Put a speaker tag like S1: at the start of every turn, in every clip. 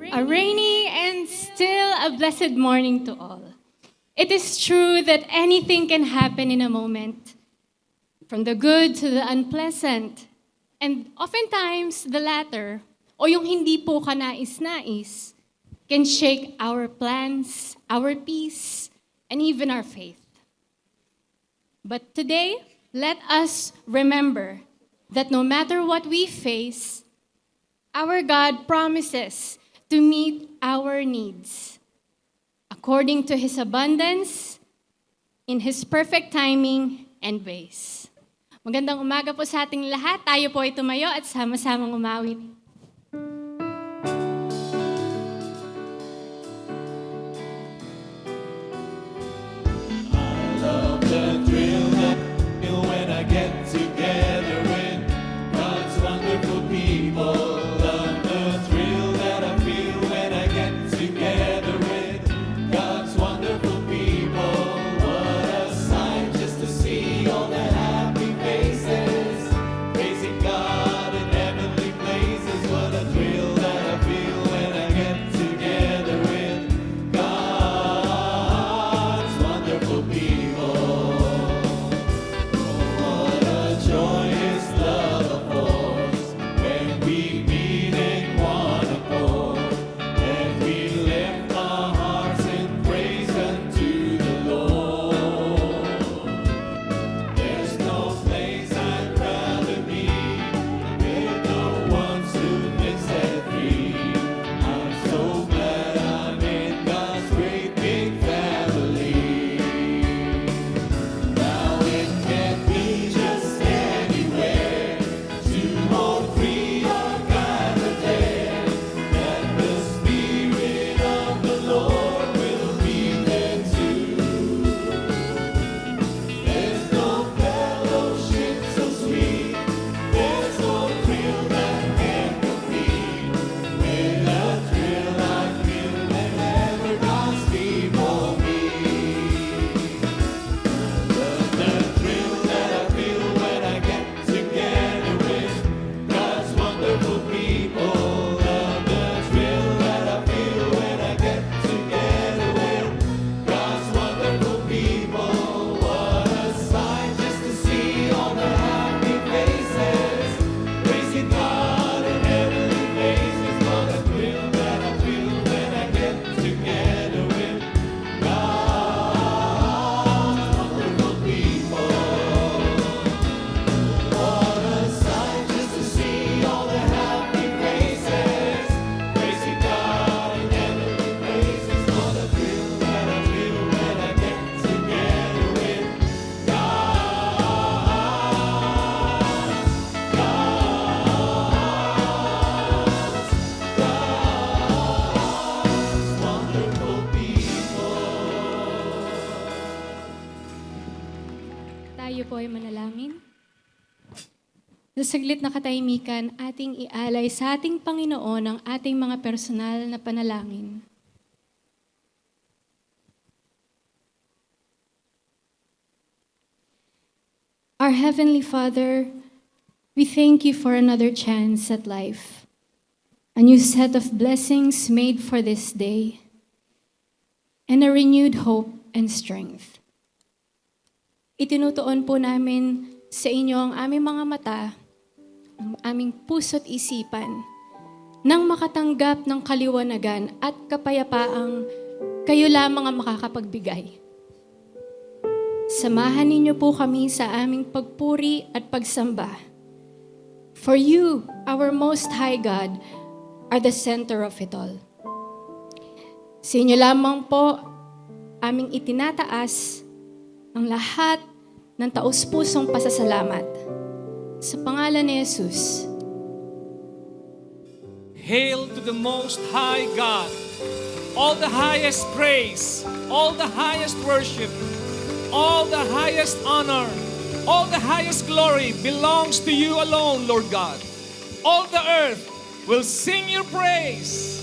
S1: A rainy and still a blessed morning to all. It is true that anything can happen in a moment, from the good to the unpleasant. And oftentimes, the latter, o yung hindi po kanais-nais, can shake our plans, our peace, and even our faith. But today, let us remember that no matter what we face, our God promises to meet our needs according to His abundance, in His perfect timing and ways. Magandang umaga po sa ating lahat. Tayo po ay tumayo at sama-samang umawit.
S2: Love the thrill that I feel when I get together with God's wonderful people. Love the thrill that I feel when I get together with God's wonderful people. What a sight just to see all the happy faces, praising God in heavenly places. What a thrill that I feel when I get together with God's wonderful people. What a joyous love affords when we meet in one accord, and we lift our hearts in praise unto the Lord. There's no place I'd rather be with the ones who've been set free. I'm so glad I'm in God's great big family. Now it can't be just anywhere, two or three are gathered there, that the Spirit of the Lord will be there too. There's no fellowship so sweet, there's no thrill that can compete with the thrill I feel whenever God's people meet. The thrill that I feel when I get together with God's wonderful people. Love the thrill that I feel when I get together with God's wonderful people. What a sight just to see all the happy faces, praising God in heavenly places. What a thrill that I feel when I get together with God's wonderful people. What a sight just to see all the happy faces, praising God in heavenly places. What a thrill that I feel when I get together with God's wonderful people.
S1: Tayo po ay manalangin. Sa saglit na katahimikan, ating ialay sa ating Panginoon ang ating mga personal na panalangin. Our Heavenly Father, we thank you for another chance at life, a new set of blessings made for this day, and a renewed hope and strength. Itinutuon po namin sa inyo ang aming mga mata, ang aming puso't isipan, nang makatanggap ng kaliwanagan at kapayapaang kayo lamang ang makakapagbigay. Samahan ninyo po kami sa aming pagpuri at pagsamba. For you, our Most High God, are the center of it all. Sa inyo lamang po aming itinataas ang lahat ng taus-pusong pasasalamat. Sa pangalan ni Jesus.
S3: Hail to the Most High God. All the highest praise, all the highest worship, all the highest honor, all the highest glory belongs to you alone, Lord God. All the earth will sing your praise.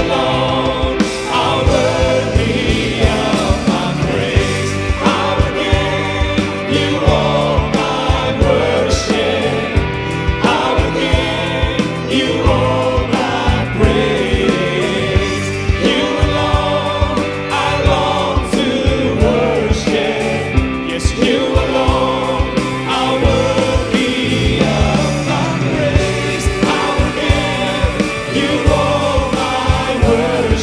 S2: alone are worthy of my praise. I will give you all my worship. I will give you all my praise. You alone I long to worship. Yes, you alone are worthy of my praise. I will give you all my worship.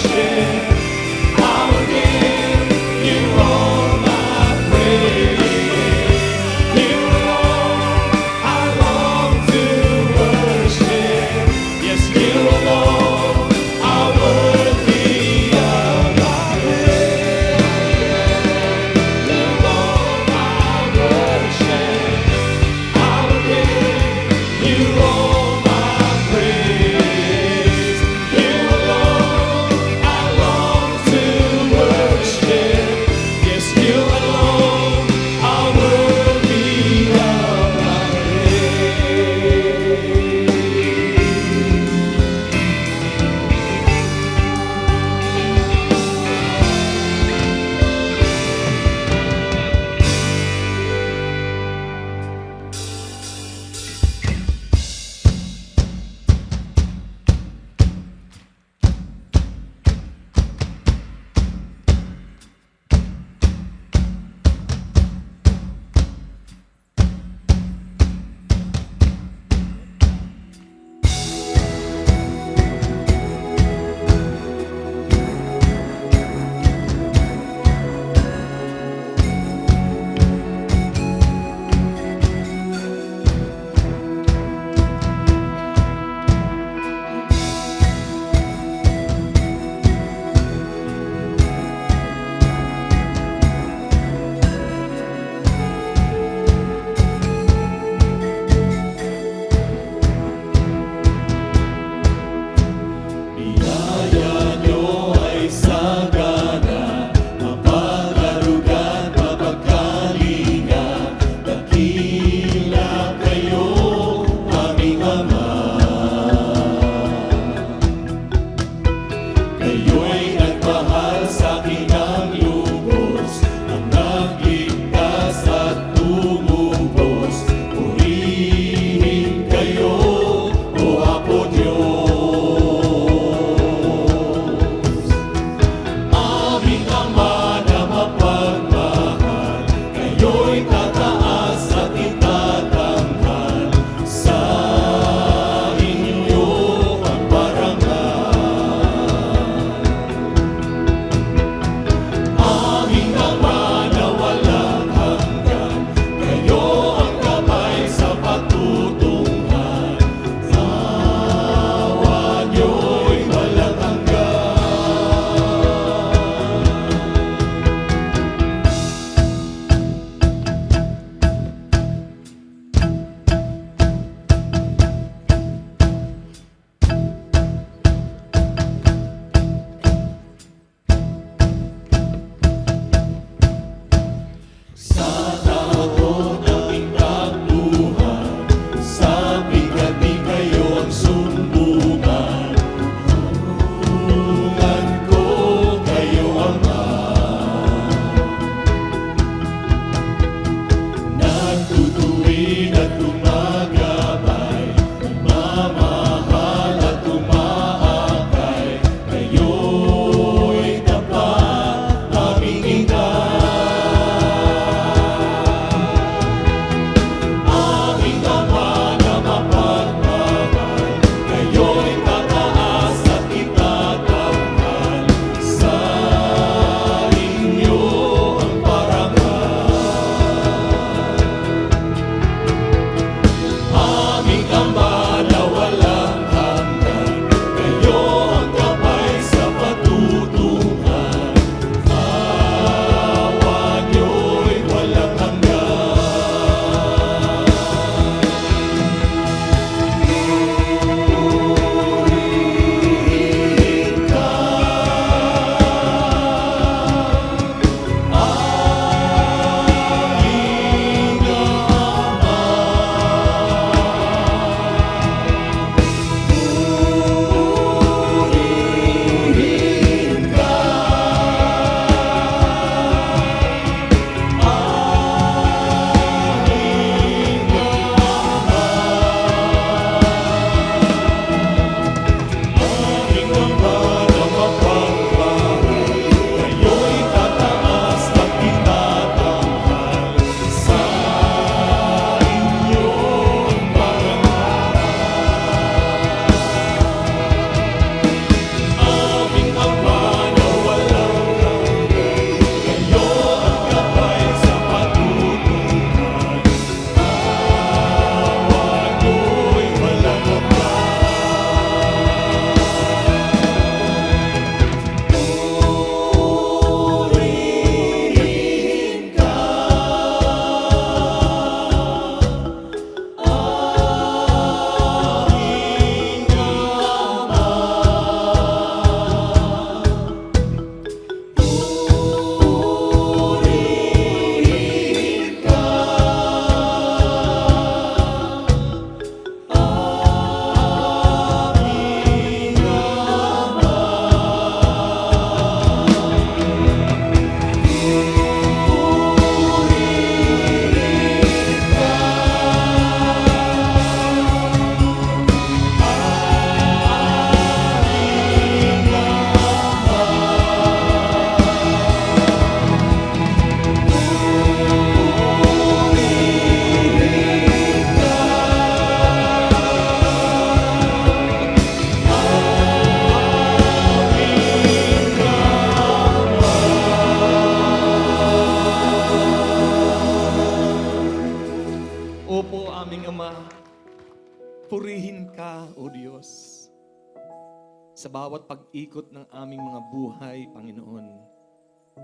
S4: Sa bawat pag-ikot ng aming mga buhay, Panginoon,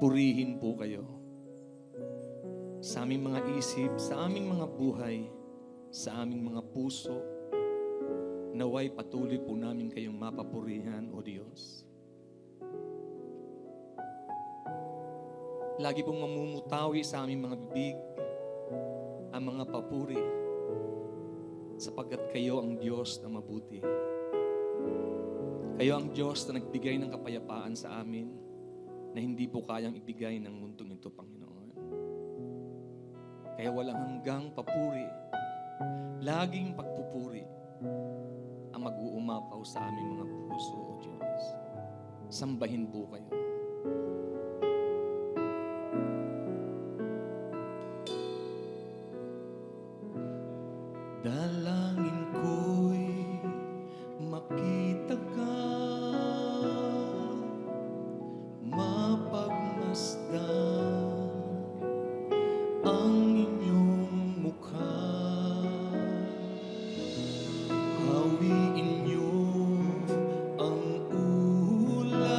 S4: purihin po kayo. Sa aming mga isip, sa aming mga buhay, sa aming mga puso, naway patuloy po namin kayong mapapurihan, O Diyos. Lagi pong mamumutawi sa aming mga bibig ang mga papuri, sapagkat kayo ang Diyos na mabuti. Kayo ang Diyos na nagbigay ng kapayapaan sa amin na hindi po kayang ibigay ng mundong ito, Panginoon. Kaya walang hanggang papuri, laging pagpupuri ang mag-uumapaw sa aming mga puso, O Diyos. Sambahin po kayo. Dalangin ko'y makita ka, mapagmasdan ang inyong mukha. Hawiin niyo ang ulap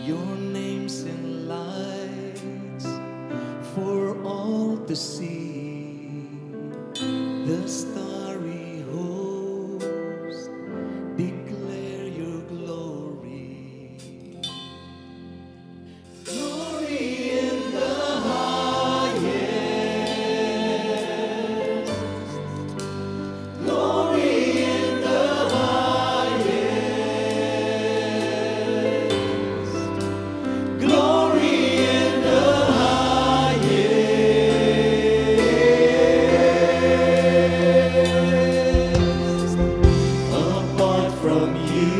S4: Your name's in lights for all to see. The starry host declare your glory. Glory in the highest. Glory in the highest. Glory in the highest. Apart from you,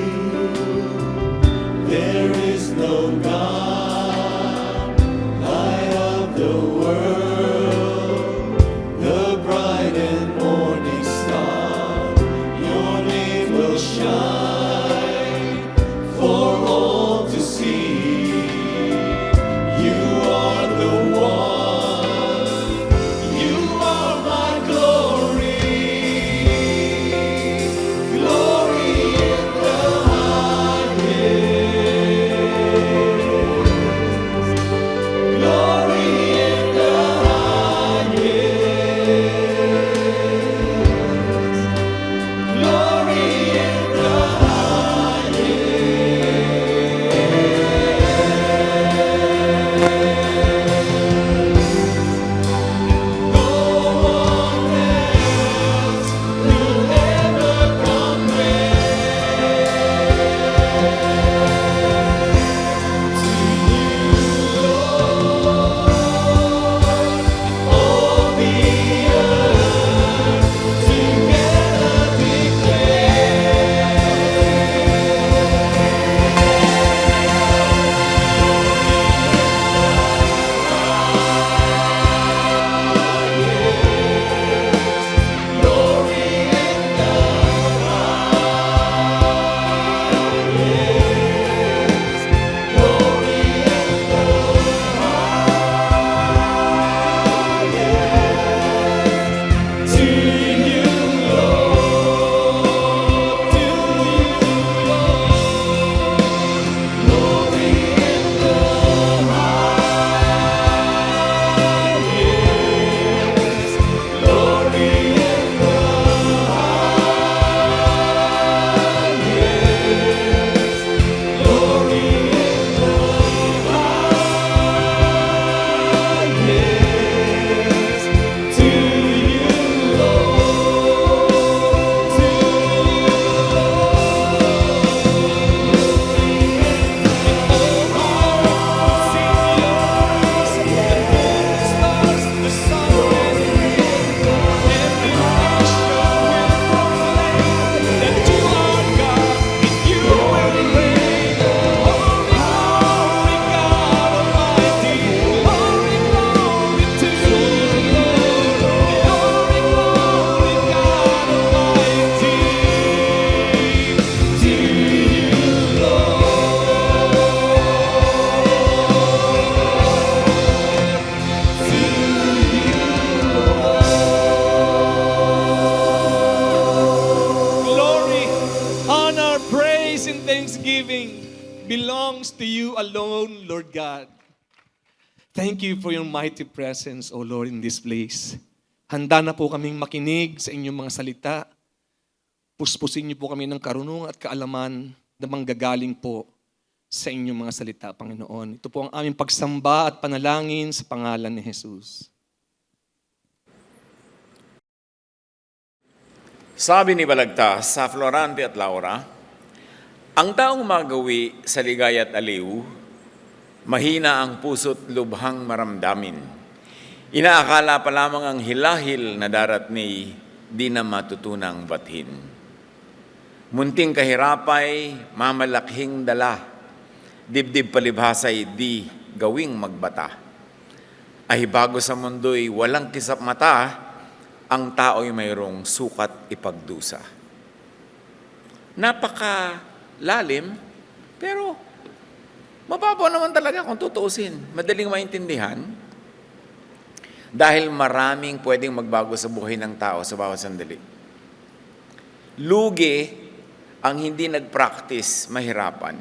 S4: there is no God. Light of the world, the bright and morning star. Your name will shine for all to see. You are the one. You are my glory. Glory in the highest. Glory in the highest. Glory in the highest. No one else will ever compare to you, Lord. All the earth together to you, Lord. To you, Lord. Glory in the highest. Glory in the highest. Glory in the highest. To you, Lord. To you, Glory, honor, praise, and thanksgiving belongs to you alone, Lord God. Thank you for your mighty presence, O Lord, in this place. Handa na po kaming makinig sa inyong mga salita. Puspusin niyo po kami ng karunungan at kaalaman na manggagaling po sa inyong mga salita, Panginoon. Ito po ang aming pagsamba at panalangin sa pangalan ni Jesus.
S5: Sabi ni Balagtas sa Florante at Laura, ang taong magawi sa ligaya at aliw, mahina ang puso't lubhang maramdamin. Inaakala pa lamang ang hilahil na daratni, di na matutunang bathin. Munting kahirapay, mamalakhing dala, dibdib palibhasay di gawing magbata. Ay bago sa mundo'y walang kisap mata, ang tao'y mayroong sukat ipagdusa. Napakalalim, pero mababaw naman talaga kung tutuusin. Madaling maintindihan. Dahil maraming pwedeng magbago sa buhay ng tao sa bawat sandali. Lugi ang hindi nag-practice mahirapan.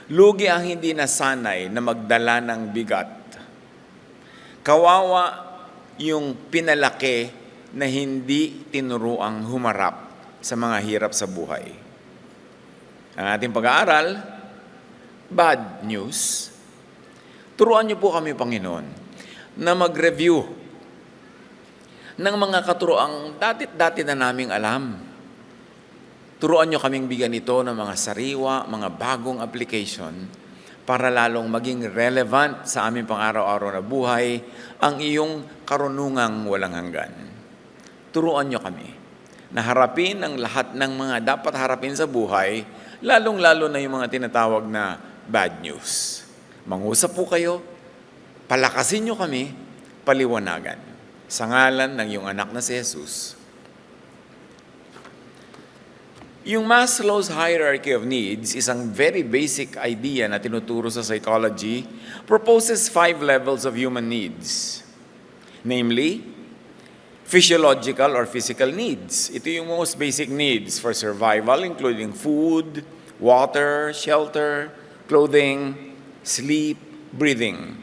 S5: Lugi ang hindi nasanay na magdala ng bigat. Kawawa yung pinalaki na hindi tinuruang humarap sa mga hirap sa buhay. Ang ating pag-aaral, bad news. Turuan niyo po kami, Panginoon, na mag-review ng mga katuroang dati na naming alam. Turuan niyo kaming bigyan ito ng mga sariwa, mga bagong application para lalong maging relevant sa aming pang-araw-araw na buhay ang iyong karunungang walang hanggan. Turuan niyo kami na harapin ang lahat ng mga dapat harapin sa buhay, lalong-lalo na yung mga tinatawag na bad news. Mangusap po kayo, palakasin niyo kami, paliwanagan. Sa ngalan ng iyong anak na si Jesus. Yung Maslow's hierarchy of needs, isang very basic idea na tinuturo sa psychology, proposes 5 levels of human needs. Namely, physiological or physical needs. Ito yung most basic needs for survival, including food, water, shelter, clothing, sleep, breathing.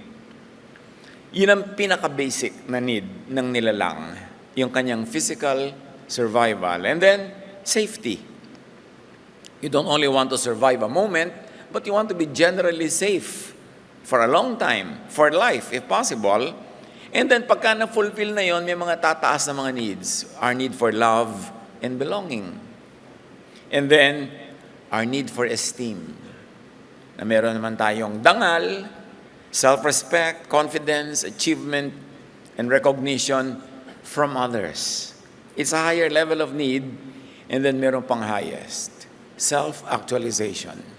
S5: Yun ang pinaka-basic na need ng nilalang, yung kanyang physical survival. And then, safety. You don't only want to survive a moment, but you want to be generally safe for a long time, for life, if possible. And then, pagka na-fulfill na yon, may mga tataas na mga needs. Our need for love and belonging. And then, our need for esteem. Na meron naman tayong dangal, self-respect, confidence, achievement, and recognition from others. It's a higher level of need, and then meron pang highest, self-actualization.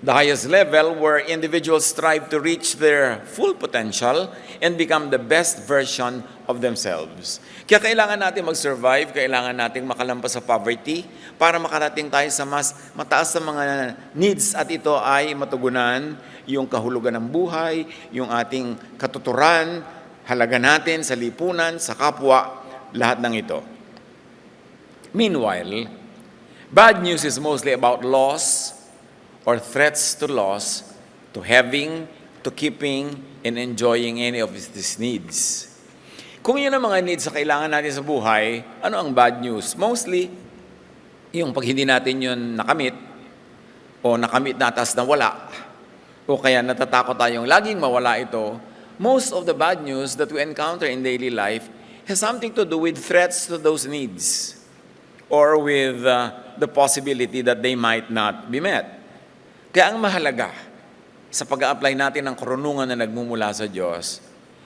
S5: The highest level where individuals strive to reach their full potential and become the best version of themselves. Kaya kailangan natin mag-survive, kailangan natin makalampas sa poverty para makarating tayo sa mas mataas na mga needs at ito ay matugunan yung kahulugan ng buhay, yung ating katuturan, halaga natin sa lipunan, sa kapwa, lahat ng ito. Meanwhile, bad news is mostly about loss or threats to loss, to having, to keeping, and enjoying any of these needs. Kung yun ang mga needs na kailangan natin sa buhay, ano ang bad news? Mostly, yung pag hindi natin yun nakamit, o nakamit na tas nawala, o kaya natatakot tayong laging mawala ito, most of the bad news that we encounter in daily life has something to do with threats to those needs, or with the possibility that they might not be met. Kaya ang mahalaga sa pag-a-apply natin ng karunungan na nagmumula sa Diyos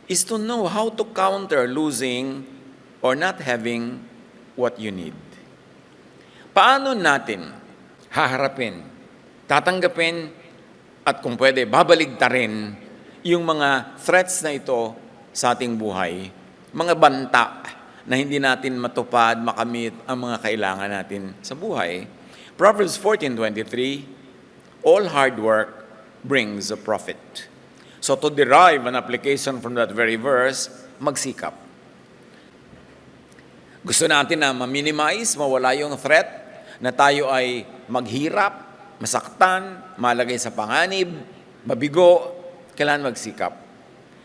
S5: is to know how to counter losing or not having what you need. Paano natin haharapin, tatanggapin, at kung pwede, babaligtarin yung mga threats na ito sa ating buhay, mga banta na hindi natin matupad, makamit ang mga kailangan natin sa buhay. Proverbs 14:23, all hard work brings a profit. So to derive an application from that very verse, magsikap. Gusto natin na ma-minimize, mawala yung threat, na tayo ay maghirap, masaktan, malagay sa panganib, mabigo, kailangan magsikap.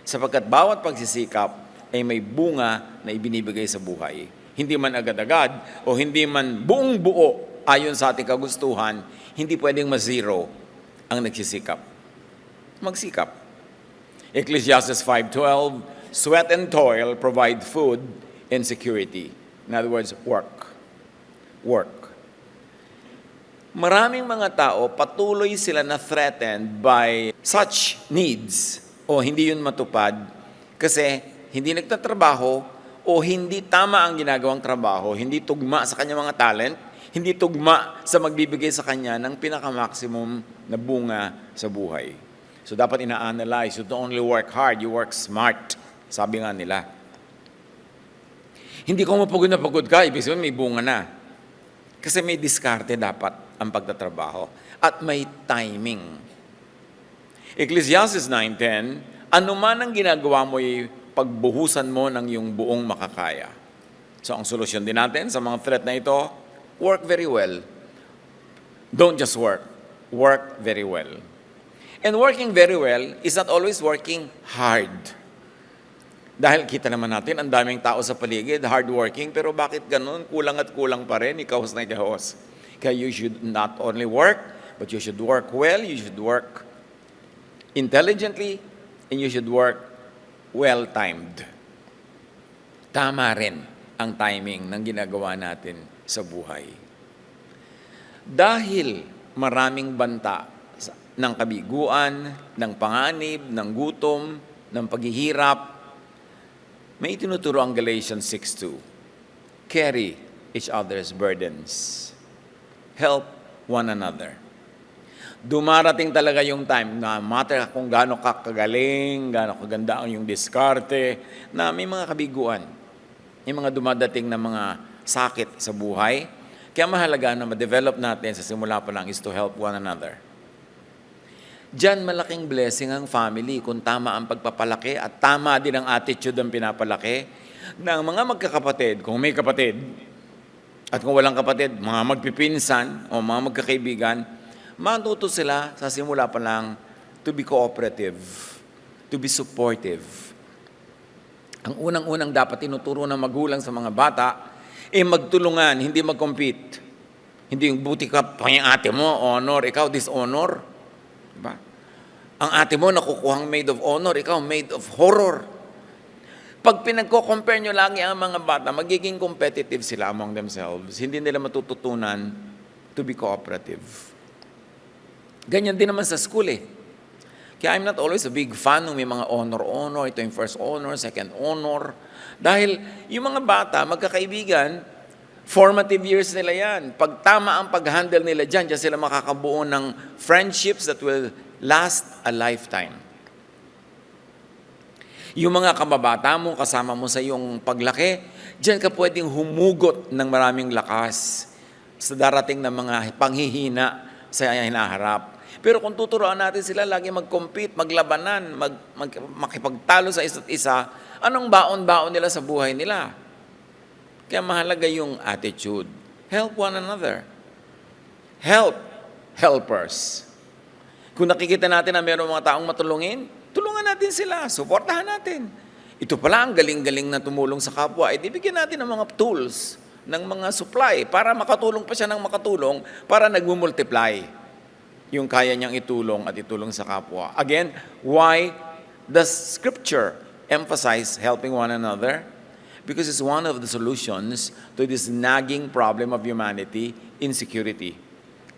S5: Sapagkat bawat pagsisikap ay may bunga na ibinibigay sa buhay. Hindi man agad-agad o hindi man buong buo ayon sa ating kagustuhan, hindi pwedeng ma-zero ang nagsisikap. Magsikap. Ecclesiastes 5:12, sweat and toil provide food and security. In other words, work. Work. Maraming mga tao, patuloy sila na threatened by such needs o hindi yun matupad kasi hindi nagtatrabaho o hindi tama ang ginagawang trabaho, hindi tugma sa kanyang mga talent, hindi tugma sa magbibigay sa kanya ng pinaka-maximum na bunga sa buhay. So dapat ina-analyze, you don't only work hard, you work smart. Sabi nga nila. Hindi ko mapagod na pagod ka, ibig sabihin may bunga na. Kasi may diskarte dapat ang pagtatrabaho. At may timing. Ecclesiastes 9:10, ano man ang ginagawa mo ay pagbuhusan mo ng iyong buong makakaya. So ang solusyon din natin sa mga threat na ito, work very well. Don't just work. work very well. And working very well is not always working hard. Dahil kita naman natin, ang daming tao sa paligid, hardworking, pero bakit ganun? Kulang at kulang pa rin, ikahos na ikahos. Kaya you should not only work, but you should work well, you should work intelligently, and you should work well-timed. Tama rin ang timing ng ginagawa natin sa buhay. Dahil maraming banta ng kabiguan, ng panganib, ng gutom, ng paghihirap, may tinuturo ang Galatians 6:2. Carry each other's burdens. Help one another. Dumarating talaga yung time na matter kung gaano ka kagaling, gaano kaganda ang yung diskarte, na may mga kabiguan, may mga dumadating na mga sakit sa buhay. Kaya mahalaga na ma-develop natin sa simula pa lang is to help one another. Diyan malaking blessing ang family kung tama ang pagpapalaki at tama din ang attitude ng pinapalaki ng mga magkakapatid, kung may kapatid, at kung walang kapatid, mga magpipinsan o mga magkakaibigan, matuto sila sa simula pa lang to be cooperative, to be supportive. Ang unang-unang dapat tinuturo ng magulang sa mga bata ay magtulungan, hindi mag-compete. Hindi yung buti ka pa yung ate mo, honor, ikaw dishonor. Diba? Ang ate mo nakukuhang maid of honor, ikaw maid of horror. Pag pinagko-compare nyo lagi ang mga bata, magiging competitive sila among themselves. Hindi nila matututunan to be cooperative. Ganyan din naman sa school eh. Kaya I'm not always a big fan ng may mga honor. Ito yung first honor, second honor. Dahil yung mga bata, magkakaibigan, formative years nila yan. Pag tama ang pag-handle nila dyan sila makakabuo ng friendships that will last a lifetime. Yung mga kababata mo, kasama mo sa iyong paglaki, dyan ka pwedeng humugot ng maraming lakas sa darating na mga panghihina sa hinaharap. Pero kung tuturuan natin sila lagi mag-compete, maglabanan, makipagtalo sa isa't isa, anong baon-baon nila sa buhay nila? Kaya mahalaga yung attitude. Help one another. Help helpers. Kung nakikita natin na mayroong mga taong matulungin, tulungan natin sila, suportahan natin. Ito pala ang galing-galing na tumulong sa kapwa, di bigyan natin ng mga tools, ng mga supply, para makatulong pa siya ng makatulong, para nagmumultiply yung kaya niyang itulong at itulong sa kapwa. Again, why does Scripture emphasize helping one another? Because it's one of the solutions to this nagging problem of humanity, insecurity,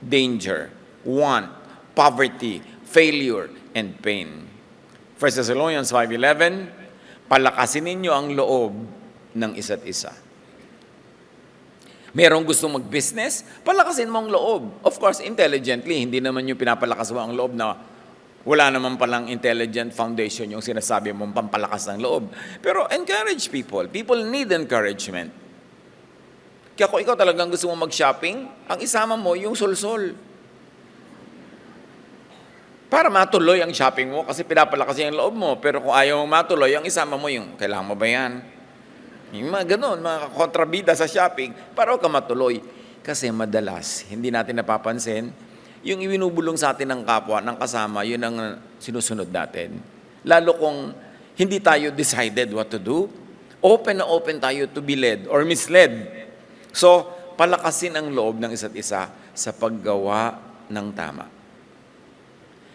S5: danger, want, poverty, failure, and pain. 1 Thessalonians 5:11, palakasin ninyo ang loob ng isa't isa. Merong gustong mag-business, palakasin mo ang loob. Of course, intelligently, hindi naman yung pinapalakas mo ang loob na wala naman palang intelligent foundation yung sinasabi mong pampalakas ng loob. Pero encourage people. People need encouragement. Kaya kung ikaw talagang gusto mo mag-shopping, ang isama mo yung solsol. Para matuloy ang shopping mo kasi pinapalakas yung loob mo. Pero kung ayaw mong matuloy, ang isama mo yung, kailangan mo ba yan? Yung mga ganun, mga kontrabida sa shopping, para ka matuloy. Kasi madalas, hindi natin napapansin, yung iwinubulong sa atin ng kapwa, ng kasama, yun ang sinusunod natin. Lalo kung hindi tayo decided what to do, open na open tayo to be led or misled. So, palakasin ang loob ng isa't isa sa paggawa ng tama.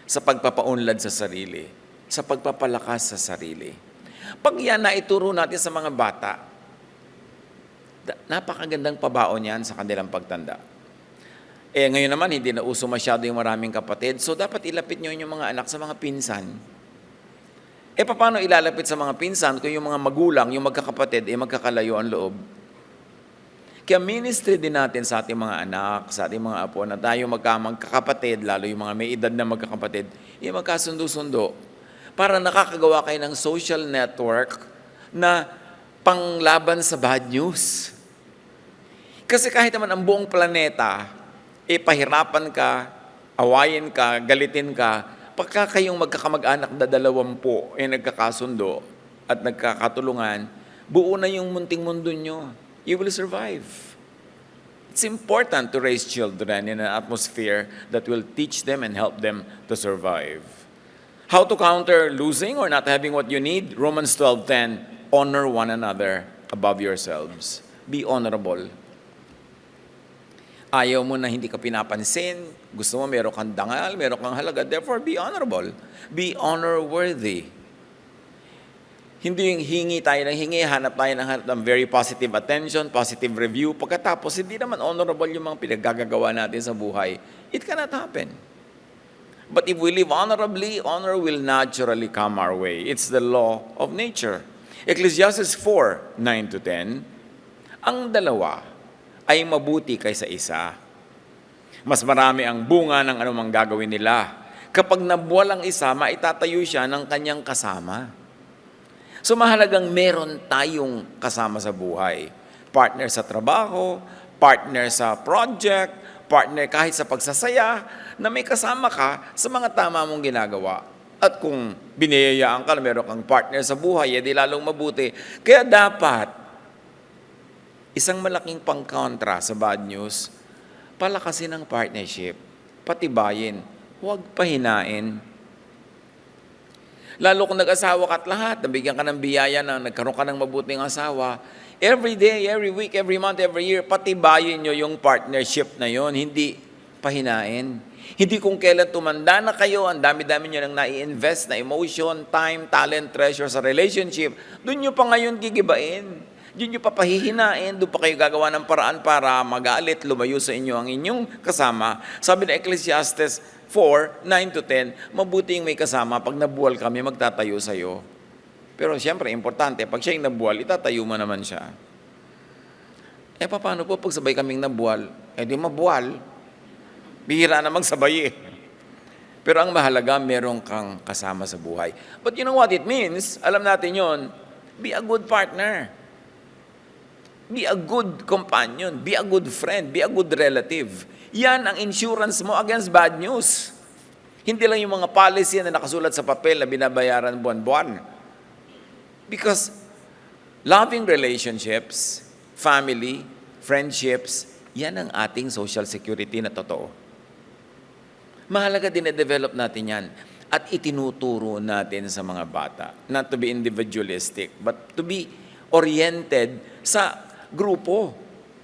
S5: Sa pagpapaunlad sa sarili, sa pagpapalakas sa sarili. Pag yan na ituro natin sa mga bata, napakagandang pabaon yan sa kanilang pagtanda. Ngayon naman, hindi na uso masyado yung maraming kapatid. So, dapat ilapit nyo yung mga anak sa mga pinsan. Paano ilalapit sa mga pinsan kung yung mga magulang, yung magkakapatid, magkakalayo ang loob? Kaya ministry din natin sa ating mga anak, sa ating mga apo, na tayo magkakapatid, lalo yung mga may edad na magkakapatid, magkasundo-sundo. Para nakakagawa kayo ng social network na panglaban sa bad news. Kasi kahit naman ang buong planeta, pahirapan ka, awayin ka, galitin ka, pagka kayong magkakamag-anak na 20 nagkakasundo at nagkakatulungan, buo na yung munting mundo nyo. You will survive. It's important to raise children in an atmosphere that will teach them and help them to survive. How to counter losing or not having what you need? Romans 12:10, honor one another above yourselves. Be honorable. Ayaw mo na hindi ka pinapansin, gusto mo meron kang dangal, meron kang halaga, therefore be honorable. Be honor-worthy. Hindi yung hingi tayo ng hingi, hanap tayo ng very positive attention, positive review. Pagkatapos, hindi naman honorable yung mga pinaggagawa natin sa buhay. It cannot happen. But if we live honorably, honor will naturally come our way. It's the law of nature. Ecclesiastes 4:9-10, ang dalawa ay mabuti kaysa isa. Mas marami ang bunga ng anumang gagawin nila. Kapag nabuwal ang isa, maitatayo siya ng kanyang kasama. So mahalagang meron tayong kasama sa buhay. Partner sa trabaho, partner sa project, partner kahit sa pagsasaya, na may kasama ka sa mga tama mong ginagawa. At kung biniyayaan ka na meron kang partner sa buhay, edi lalong mabuti. Kaya dapat, isang malaking pangkontra sa bad news, palakasin ang partnership, patibayin, huwag pahinain. Lalo kung nag-asawa ka at lahat, nabigyan ka ng biyaya na nagkaroon ka ng mabuting asawa, every day, every week, every month, every year, patibayin nyo yung partnership na yon, hindi pahinain. Hindi kung kailan tumanda na kayo, ang dami-dami nyo nang nai-invest na emotion, time, talent, treasure sa relationship, doon nyo pa ngayon gigibain. Doon nyo pa pahihinain, doon pa kayo gagawa ng paraan para magalit, lumayo sa inyo ang inyong kasama. Sabi na Ecclesiastes 4:9-10, mabuti yung may kasama, pag nabuwal kami, magtatayo sa'yo. Pero siyempre, importante, pag siya yung nabuwal, itatayo mo naman siya. Paano po pag sabay kaming nabuwal? Di mabuwal. Bihira na magsabay eh. Pero ang mahalaga, meron kang kasama sa buhay. But you know what it means? Alam natin yon. Be a good partner. Be a good companion. Be a good friend. Be a good relative. Yan ang insurance mo against bad news. Hindi lang yung mga policy na nakasulat sa papel na binabayaran buwan-buwan. Because loving relationships, family, friendships, yan ang ating social security na totoo. Mahalaga din na-develop natin yan at itinuturo natin sa mga bata. Not to be individualistic, but to be oriented sa grupo,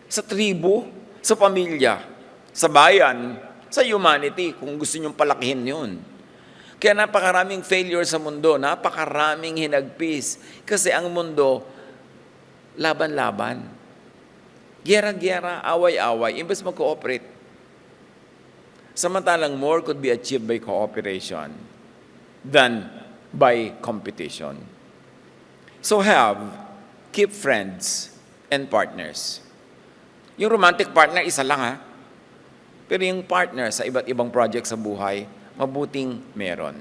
S5: sa tribu, sa pamilya, sa bayan, sa humanity, kung gusto nyong palakihin yun. Kaya napakaraming failure sa mundo, napakaraming hinagpis. Kasi ang mundo, laban-laban. Gera-gera, away-away, imbes mag-cooperate. Samantalang more could be achieved by cooperation than by competition. So keep friends and partners. Yung romantic partner, isa lang ha. Pero yung partner sa iba't ibang project sa buhay, mabuting meron.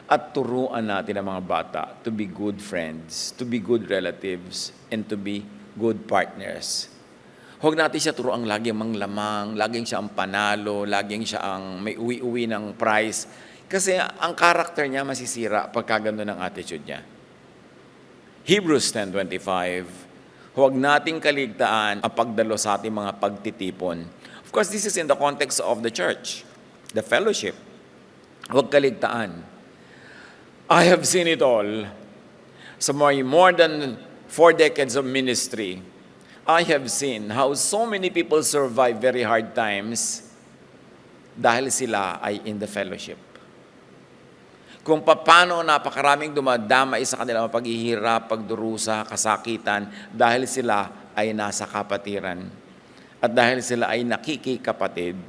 S5: At turuan natin ang mga bata to be good friends, to be good relatives, and to be good partners. Huwag natin siya turuan laging manglamang, laging siya ang panalo, laging siya ang may uwi-uwi ng prize. Kasi ang karakter niya masisira pagka gano'n ang attitude niya. Hebrews 10:25, huwag nating kaligtaan ang pagdalo sa ating mga pagtitipon. Of course, this is in the context of the church, the fellowship. Huwag kaligtaan. I have seen it all. Sa more than 4 decades of ministry, I have seen how so many people survive very hard times dahil sila ay in the fellowship. Kung paano napakaraming dumadamay sa kanilang paghihirap, pagdurusa, kasakitan, dahil sila ay nasa kapatiran at dahil sila ay nakikikapatid.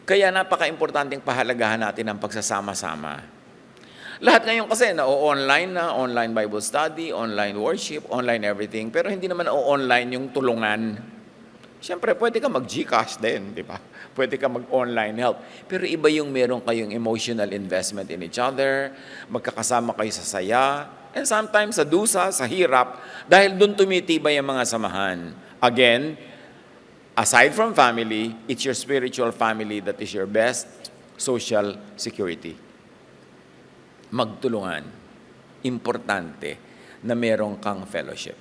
S5: Kaya napaka-importanteng pahalagahan natin ang pagsasama-sama. Lahat ngayon kasi online na, online Bible study, online worship, online everything, pero hindi naman online yung tulungan. Siyempre, pwede ka mag-Gcash din, di ba? Pwede ka mag-online help. Pero iba yung meron kayong emotional investment in each other, magkakasama kayo sa saya, and sometimes sa dusa, sa hirap, dahil doon tumitibay ang mga samahan. Again, aside from family, it's your spiritual family that is your best social security. Magtulungan. Importante na merong kang fellowship.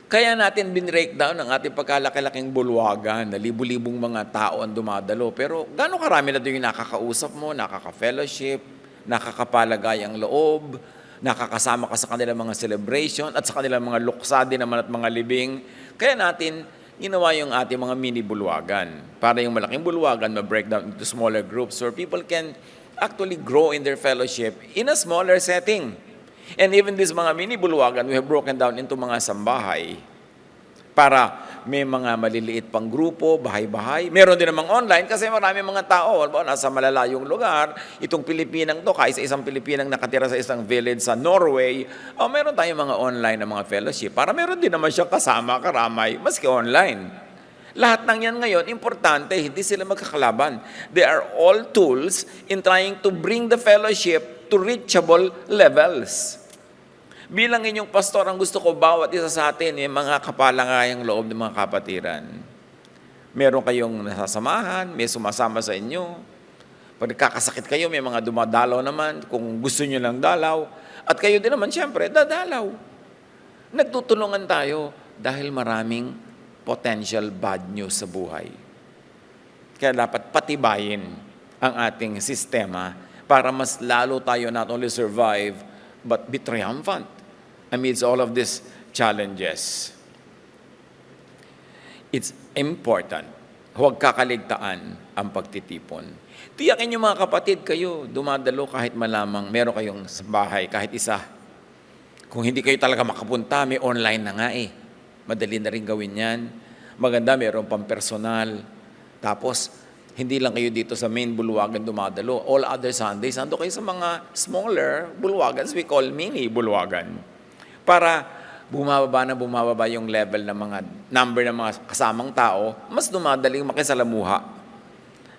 S5: Kaya natin binreakdown ang ating pagkalaki-laking bulwagan na libu-libong mga tao ang dumadalo. Pero gano'ng karami na yung nakakausap mo, nakaka-fellowship, nakakapalagay ang loob, nakakasama ka sa kanilang mga celebration at sa kanilang mga luksa din naman at mga libing. Kaya natin ginawa yung ating mga mini bulwagan para yung malaking bulwagan ma-breakdown into smaller groups where people can actually grow in their fellowship in a smaller setting. And even these mga mini bulwagan, we have broken down into mga sambahay para may mga maliliit pang grupo, bahay-bahay. Meron din namang online kasi marami mga tao. Nasa malalayong lugar, itong Pilipinang to, kaisa-isang Pilipinang nakatira sa isang village sa Norway, meron tayong mga online na mga fellowship para meron din naman siya kasama, karamay, maski online. Lahat ng yan ngayon, importante, hindi sila magkakalaban. They are all tools in trying to bring the fellowship to reachable levels. Bilang inyong pastor, ang gusto ko bawat isa sa atin, mga kapalangayang loob ng mga kapatiran. Meron kayong nasasamahan, may sumasama sa inyo. Pag nagkakasakit kayo, may mga dumadalaw naman, kung gusto nyo lang dalaw. At kayo din naman, siyempre, dadalaw. Nagtutulungan tayo dahil maraming potential bad news sa buhay. Kaya dapat patibayin ang ating sistema para mas lalo tayo not only survive, but be triumphant amidst all of these challenges. It's important. Huwag kakaligtaan ang pagtitipon. Tiyakin niyo mga kapatid, kayo dumadalo kahit malamang meron kayong sa bahay, kahit isa. Kung hindi kayo talaga makapunta, may online na nga eh. Madali na rin gawin yan. Maganda, meron pang personal. Tapos, hindi lang kayo dito sa main bulwagan dumadalo. All other Sundays, ando kayo sa mga smaller bulwagans, we call mini bulwagan. Para bumababa yung level ng mga number ng mga kasamang tao, mas dumadaling makisalamuha.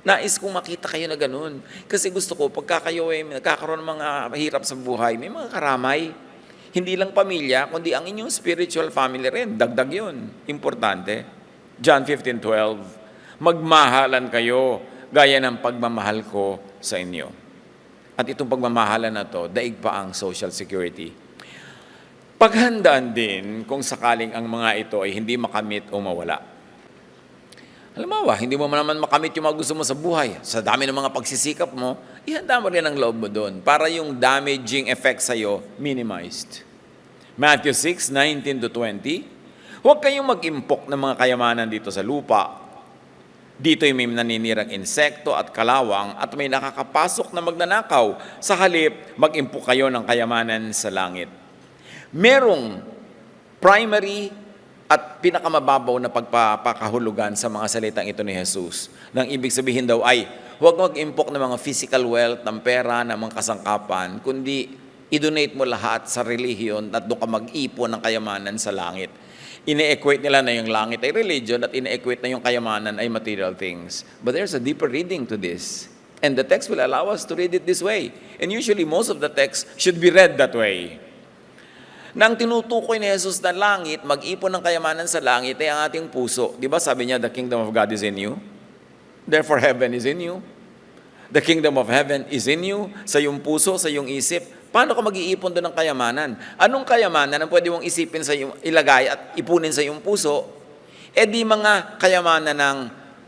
S5: Nais kong makita kayo na ganun. Kasi gusto ko, pagka kayo nagkakaroon ng mga hirap sa buhay, may mga karamay. Hindi lang pamilya, kundi ang inyong spiritual family rin. Dagdag yun. Importante. John 15:12. Magmahalan kayo gaya ng pagmamahal ko sa inyo. At itong pagmamahalan na to, daig pa ang social security. Paghandaan din kung sakaling ang mga ito ay hindi makamit o mawala. Halimbawa, hindi mo naman makamit yung mga gusto mo sa buhay. Sa dami ng mga pagsisikap mo, ihanda mo rin ang loob mo doon para yung damaging effect sa'yo minimized. Matthew 6:19-20. Huwag kayong mag-impok ng mga kayamanan dito sa lupa. Dito'y may naninirang insekto at kalawang at may nakakapasok na magnanakaw. Sa halip, mag-impok kayo ng kayamanan sa langit. Merong primary at pinakamababaw na pagpapakahulugan sa mga salitang ito ni Jesus. Nang ibig sabihin daw ay, huwag mag-impok ng mga physical wealth, ng pera, ng mga kasangkapan, kundi i-donate mo lahat sa relihiyon at doon ka mag-ipon ng kayamanan sa langit. Ine-equate nila na yung langit ay religion at ine-equate na yung kayamanan ay material things. But there's a deeper reading to this. And the text will allow us to read it this way. And usually, most of the text should be read that way. Nang tinutukoy ni Jesus na langit, mag-ipon ng kayamanan sa langit ay ang ating puso. Di ba sabi niya, the kingdom of God is in you? Therefore, heaven is in you. The kingdom of heaven is in you, sa iyong puso, sa iyong isip. Paano ka mag-iipon doon ng kayamanan? Anong kayamanan ang pwede mong isipin sa iyong, ilagay at ipunin sa iyong puso? E di mga kayamanan ng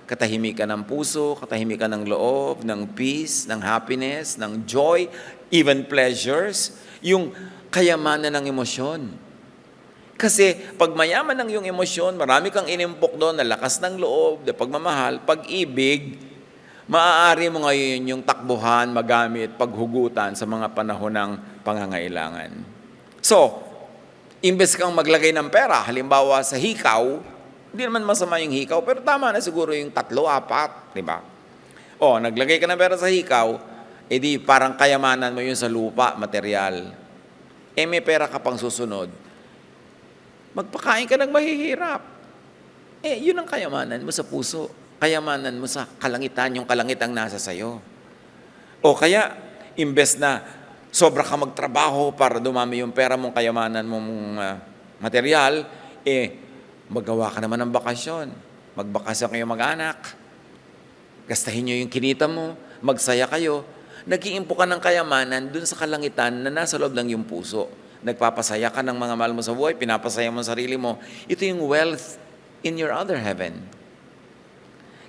S5: katahimikan ng puso, katahimikan ng loob, ng peace, ng happiness, ng joy, even pleasures, yung kayamanan ng emosyon. Kasi pag mayaman ng iyong emosyon, marami kang inimpok doon na lakas ng loob, na pagmamahal, pag-ibig, maaari mo ngayon yung takbuhan, magamit, paghugutan sa mga panahon ng pangangailangan. So, imbes kang maglagay ng pera, halimbawa sa hikaw, hindi naman masama yung hikaw, pero tama na siguro yung 3, 4, di ba? O, naglagay ka ng pera sa hikaw, edi parang kayamanan mo yun sa lupa, material. May pera ka pang susunod, magpakain ka ng mahihirap. Yun ang kayamanan mo sa puso. Kayamanan mo sa kalangitan, yung kalangitang nasa sayo. O kaya, imbes na sobra ka magtrabaho para dumami yung pera mong kayamanan mong material, magawa ka naman ng bakasyon. Magbakasyon kayo mag-anak. Gastahin nyo yung kinita mo. Magsaya kayo. Nag-iimpo ka ng kayamanan dun sa kalangitan na nasa loob ng iyong puso. nagpapasaya ka ng mga mahal mo sa buhay, pinapasaya mo ang sarili mo. Ito yung wealth in your other heaven.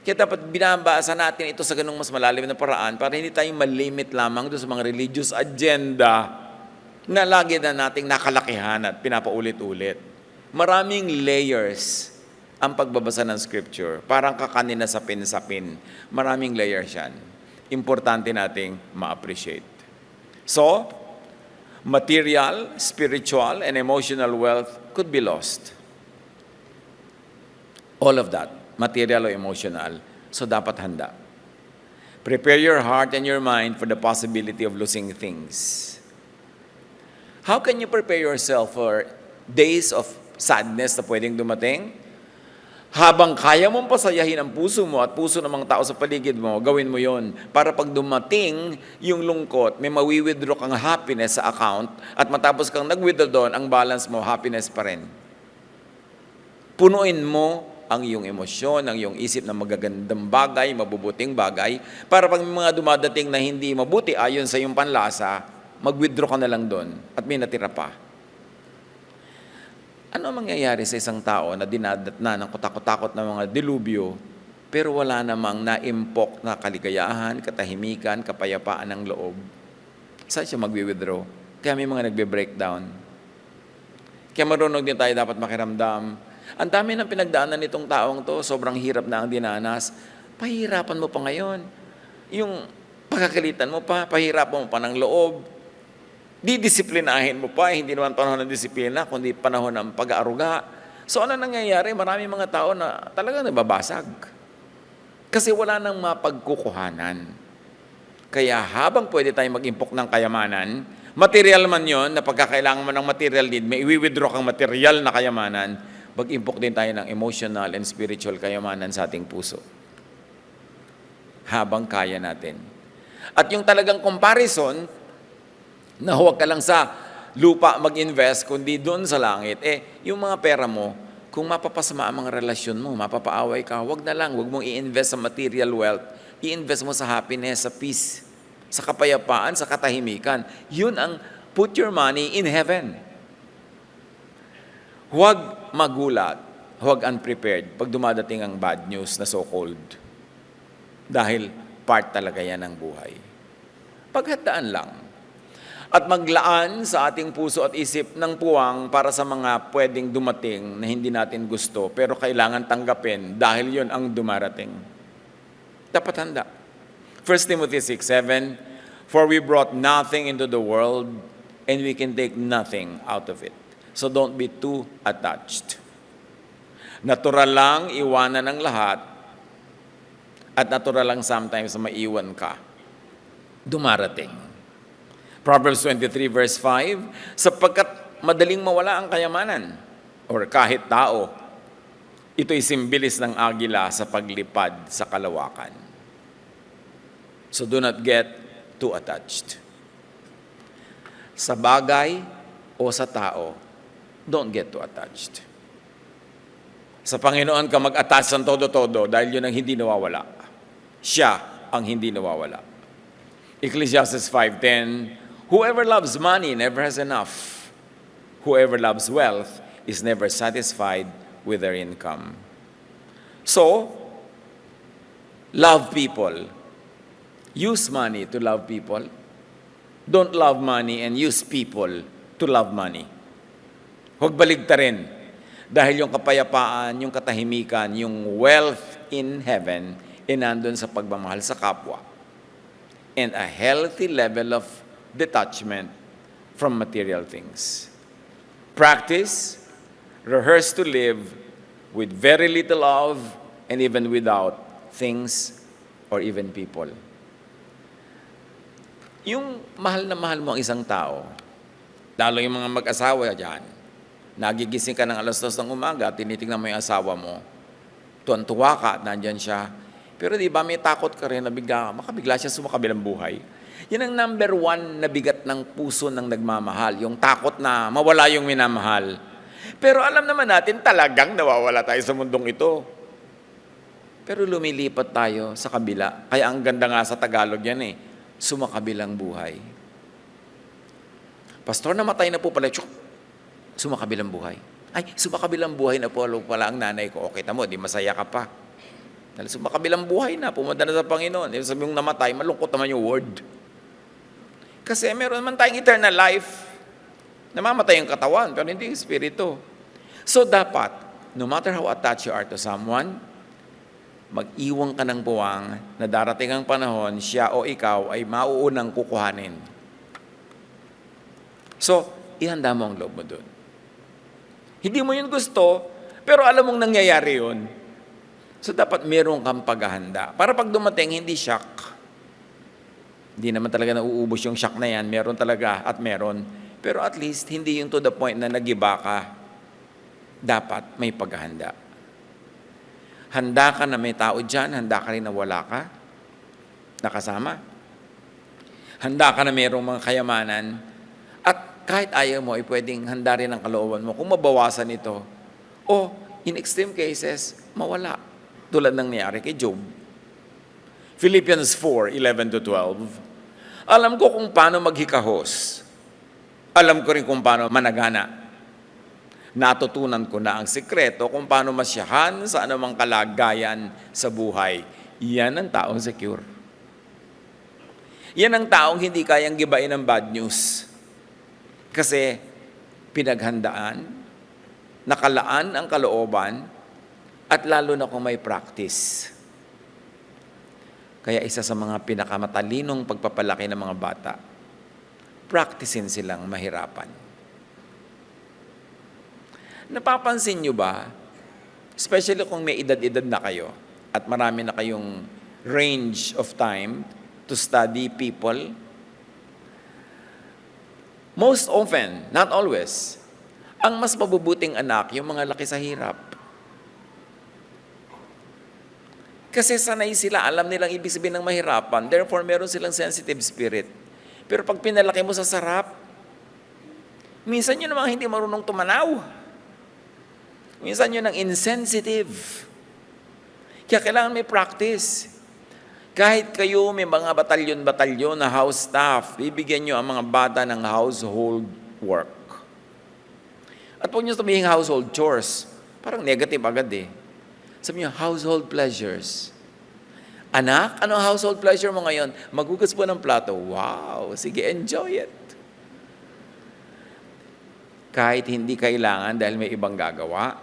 S5: Kaya dapat binabasa natin ito sa ganung mas malalim na paraan para hindi tayo malimit lamang doon sa mga religious agenda na lagi na nating nakalakihan at pinapaulit-ulit. Maraming layers ang pagbabasa ng Scripture. Parang kakanin na sapin-sapin. Maraming layers yan. Importante nating ma-appreciate. So, material, spiritual, and emotional wealth could be lost. All of that, material or emotional. So, dapat handa. Prepare your heart and your mind for the possibility of losing things. How can you prepare yourself for days of sadness na pwedeng dumating? Habang kaya mong pasayahin ang puso mo at puso ng mga tao sa paligid mo, gawin mo yon. Para pag dumating yung lungkot, may mawi-withdraw kang happiness sa account at matapos kang nag-withdraw doon, ang balance mo, happiness pa rin. Punuin mo ang iyong emosyon, ang iyong isip na magagandang bagay, mabubuting bagay, para pag may mga dumadating na hindi mabuti ayon sa iyong panlasa, mag-withdraw ka na lang doon at may natira pa. Ano ang mangyayari sa isang tao na dinadatna ng kutakot-takot na mga dilubyo, pero wala namang naimpok na kaligayahan, katahimikan, kapayapaan ng loob? Saan siya mag-withdraw? Kaya may mga nagbe-breakdown. Kaya marunong din tayo dapat makiramdam. Ang dami ng pinagdaanan nitong taong to, sobrang hirap na ang dinanas. Pahirapan mo pa ngayon. Yung pagkakalitan mo pa, pahirapan mo pa ng loob. Didisiplinahin mo pa, hindi naman panahon ng disiplina, kundi panahon ng pag-aaruga. So ano nangyayari? Marami mga tao na talagang nababasag. Kasi wala nang mapagkukuhanan. Kaya habang pwede tayong mag-impok ng kayamanan, material man yon na pagkakailangan mo ng material need, may i-withdraw kang material na kayamanan, mag-impok din tayo ng emotional and spiritual kayamanan sa ating puso. Habang kaya natin. At yung talagang comparison, na huwag ka lang sa lupa mag-invest, kundi doon sa langit. Yung mga pera mo, kung mapapasama ang mga relasyon mo, mapapaaway ka, huwag na lang, huwag mong i-invest sa material wealth. I-invest mo sa happiness, sa peace, sa kapayapaan, sa katahimikan. Yun ang put your money in heaven. Huwag magulat, huwag unprepared pag dumadating ang bad news na so-called. Dahil part talaga yan ng buhay. Paghandaan lang. At maglaan sa ating puso at isip ng puwang para sa mga pwedeng dumating na hindi natin gusto, pero kailangan tanggapin dahil yon ang dumarating. Dapat handa. 1 Timothy 6:7, "For we brought nothing into the world, and we can take nothing out of it. So don't be too attached." Natural lang iwanan ang lahat, at natural lang sometimes na maiwan ka. Dumarating. Proverbs 23 verse 5, "Sapagkat madaling mawala ang kayamanan," or kahit tao, ito'y simbilis ng agila sa paglipad sa kalawakan. So do not get too attached. Sa bagay o sa tao, don't get too attached. Sa Panginoon ka mag-attach ng todo-todo dahil yun ang hindi nawawala. Siya ang hindi nawawala. Ecclesiastes 5:10, "Whoever loves money never has enough. Whoever loves wealth is never satisfied with their income." So, love people. Use money to love people. Don't love money and use people to love money. Huwag baligtarin. Dahil yung kapayapaan, yung katahimikan, yung wealth in heaven, nandun sa pagmamahal sa kapwa. And a healthy level of detachment from material things. Practice, rehearse to live with very little of and even without things or even people. Yung mahal na mahal mo ang isang tao, lalo yung mga mag-asawa dyan, nagigising ka ng 2:00 ng umaga, tinitingnan mo yung asawa mo, tuwan-tuwa ka, nandyan siya. Pero di ba may takot ka rin na makabigla siya sumakabilang buhay. Yan ang number 1 na bigat ng puso ng nagmamahal, yung takot na mawala yung minamahal. Pero alam naman natin talagang nawawala tayo sa mundong ito. Pero lumilipat tayo sa kabila. Kaya ang ganda nga sa Tagalog yan sumakabilang buhay. Pastor, namatay na po pala. Tsuk, sumakabilang buhay. Ay, sumakabilang buhay na po pala ang nanay ko. Okay, tamo, di masaya ka pa. Dahil sumakabilang buhay na, pumunta na sa Panginoon. Ibig sabihin namatay, malungkot naman yung word. Kasi meron naman tayong eternal life. Namamatay ang katawan, pero hindi yung spirito. So dapat, no matter how attached you are to someone, mag-iwang ka ng buwang na darating ang panahon, siya o ikaw ay mauunang kukuhanin. So, ihanda mo ang loob mo doon. Hindi mo yun gusto, pero alam mong nangyayari yun. So, dapat meron kang paghahanda. Para pag dumating, hindi shock. Hindi naman talaga nauubos yung shock na yan. Meron talaga at meron. Pero at least, hindi yung to the point na nagiba ka. Dapat may paghahanda. Handa ka na may tao dyan, handa ka rin na wala ka, nakasama. Handa ka na mayroong mga kayamanan, at kahit ayaw mo, ay pwedeng handa rin ang kalooban mo kung mabawasan ito. O, in extreme cases, mawala. Tulad ng nangyari kay Job. Philippians 4:11-12. Alam ko kung paano maghikahos. Alam ko rin kung paano managana. Natutunan ko na ang sikreto kung paano masyahan sa anumang kalagayan sa buhay. Yan ang taong secure. Yan ang taong hindi kayang gibain ng bad news. Kasi pinaghandaan, nakalaan ang kalooban, at lalo na kung may practice. Kaya isa sa mga pinakamatalinong pagpapalaki ng mga bata, practicein silang mahirapan. Napapansin nyo ba, especially kung may edad-edad na kayo at marami na kayong range of time to study people, most often, not always, ang mas mabubuting anak, yung mga laki sa hirap. Kasi sanay sila, alam nilang ibig sabihin ng mahirapan, therefore meron silang sensitive spirit. Pero pag pinalaki mo sa sarap, minsan yun namang hindi marunong tumanaw. Minsan yun ang insensitive. Kaya kailangan may practice. Kahit kayo may mga batalyon-batalyon na house staff, bibigyan nyo ang mga bata ng household work. At huwag nyo sabihin household chores. Parang negative agad eh. Sabi nyo, household pleasures. Anak, ano ang household pleasure mo ngayon? Maghugas po ng plato. Wow, sige, enjoy it. Kahit hindi kailangan dahil may ibang gagawa,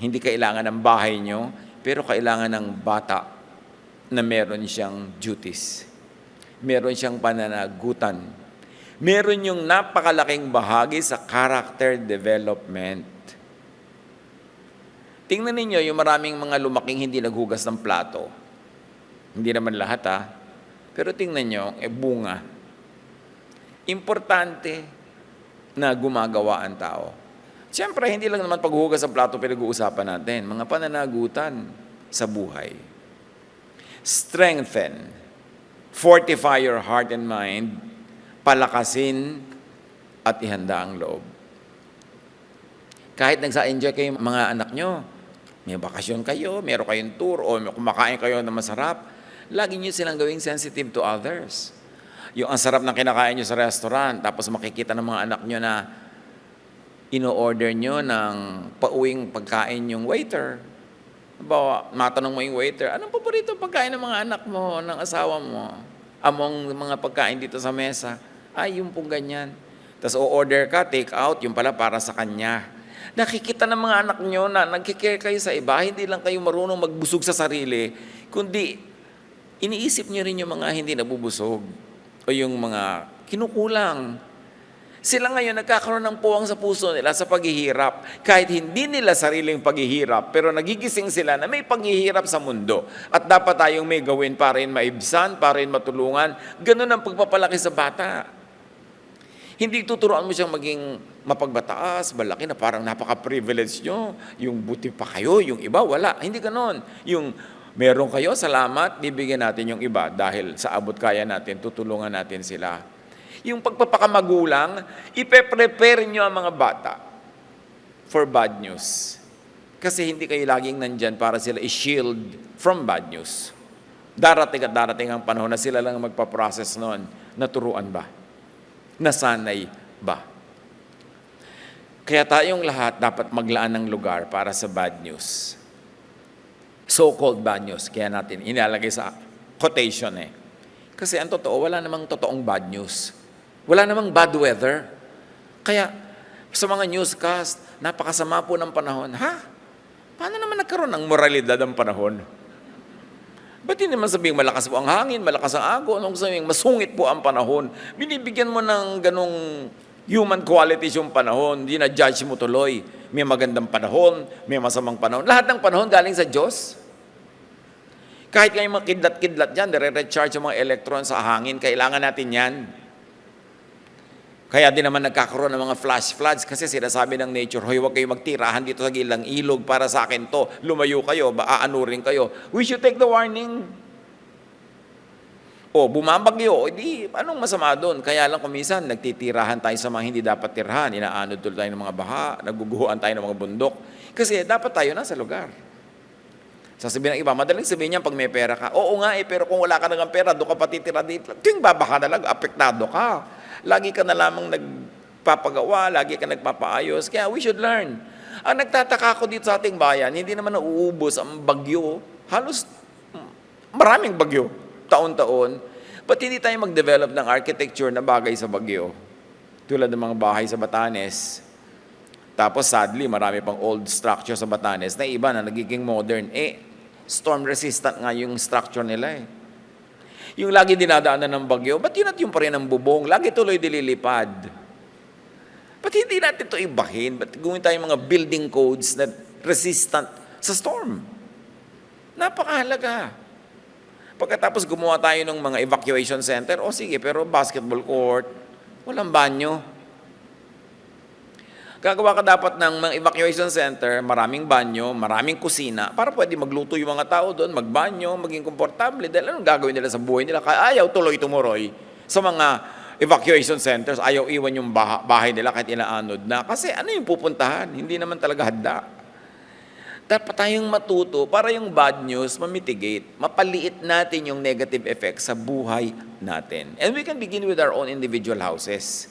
S5: hindi kailangan ng bahay nyo, pero kailangan ng bata na meron siyang duties. Meron siyang pananagutan. Meron yung napakalaking bahagi sa character development. Tingnan ninyo yung maraming mga lumaking hindi naghugas ng plato. Hindi naman lahat pero tingnan nyo, bunga. Importante na gumagawa ang tao. Siyempre, hindi lang naman paghuhugas ng plato pinag-uusapan natin. Mga pananagutan sa buhay. Strengthen, fortify your heart and mind, palakasin at ihanda ang loob. Kahit nagsa-enjoy kayo mga anak nyo, may bakasyon kayo, meron kayong tour, o kumakain kayo na masarap, lagi nyo silang gawing sensitive to others. Yung ang sarap ng kinakain nyo sa restaurant, tapos makikita ng mga anak nyo na ino-order nyo ng pauwing pagkain yung waiter. Bawa, matanong mo yung waiter, anong paborito pagkain ng mga anak mo, ng asawa mo? Among mga pagkain dito sa mesa, ay yung pong ganyan. Tapos o-order ka, take out, yung pala para sa kanya. Nakikita ng mga anak nyo na nagkikare kayo sa iba, hindi lang kayo marunong magbusog sa sarili, kundi iniisip nyo rin yung mga hindi nabubusog o yung mga kinukulang. Sila ngayon nagkakaroon ng puwang sa puso nila sa paghihirap. Kahit hindi nila sariling paghihirap, pero nagigising sila na may paghihirap sa mundo. At dapat tayong may gawin para rin maibsan, para rin matulungan. Ganun ang pagpapalaki sa bata. Hindi tuturuan mo siyang maging mapagbataas, malaki na parang napaka-privilege nyo. Yung buti pa kayo, yung iba, wala. Hindi ganon. Yung meron kayo, salamat, bibigyan natin yung iba. Dahil sa abot kaya natin, tutulungan natin sila. Yung pagpapakamagulang, ipe-prepare nyo ang mga bata for bad news. Kasi hindi kayo laging nandyan para sila i-shield from bad news. Darating at darating ang panahon na sila lang magpaprocess noon. Naturuan ba? Nasanay ba? Kaya tayong lahat dapat maglaan ng lugar para sa bad news. So-called bad news. Kaya natin inalagay sa quotation eh. Kasi ang totoo, wala namang totoong bad news. Wala namang bad weather. Kaya sa mga newscast, napakasama po ng panahon. Ha? Paano naman nagkaroon ng moralidad ang panahon? Ba't hindi naman sabihing malakas po ang hangin, malakas ang agos, anong sabihing masungit po ang panahon? Binibigyan mo ng ganong human qualities yung panahon, hindi na judge mo tuloy. May magandang panahon, may masamang panahon. Lahat ng panahon galing sa Diyos. Kahit kayo mga kidlat-kidlat dyan, nire-recharge yung mga electrons sa hangin, kailangan natin yan. Kaya din naman nagkakaroon ng mga flash floods kasi sinasabi ng nature, hoy, huwag kayo magtirahan dito sa gilang ilog para sa akin to. Lumayo kayo, aanurin kayo. We should take the warning. O, bumabagyo, di, anong masama doon? Kaya lang kumisan, nagtitirahan tayo sa mga hindi dapat tirahan. Inaanod tuloy tayo ng mga baha, naguguhuan tayo ng mga bundok. Kasi dapat tayo nasa lugar. Sasabihin ng iba, madaling sabihin niya pag may pera ka. Oo nga pero kung wala ka ng pera, doon ka patitira dito. Ting babaka na lang, apektado ka. Lagi ka na lamang nagpapagawa, lagi ka nagpapaayos. Kaya we should learn. Ang nagtataka ko dito sa ating bayan, hindi naman nauubos ang bagyo. Halos maraming bagyo, taon-taon. Ba't hindi tayo mag-develop ng architecture na bagay sa bagyo? Tulad ng mga bahay sa Batanes. Tapos sadly, marami pang old structure sa Batanes na iba na nagiging modern. Storm resistant nga yung structure nila eh. Yung lagi dinadaanan ng bagyo, ba't yun at yung pa rin ang bubong? Lagi tuloy dililipad. Ba't hindi natin ito ibahin? Ba't gawin tayo mga building codes na resistant sa storm? Napakahalaga. Pagkatapos gumawa tayo ng mga evacuation center, sige, pero basketball court, walang banyo. Gagawa ka dapat ng mga evacuation center, maraming banyo, maraming kusina, para pwede magluto yung mga tao doon, magbanyo, maging komportable. Dahil anong gagawin nila sa buhay nila? Kaya ayaw tuloy-tumuroy sa mga evacuation centers, ayaw iwan yung bahay nila kahit inaanod na. Kasi ano yung pupuntahan? Hindi naman talaga handa. Dapat tayong matuto para yung bad news mamitigate. Mapaliit natin yung negative effects sa buhay natin. And we can begin with our own individual houses.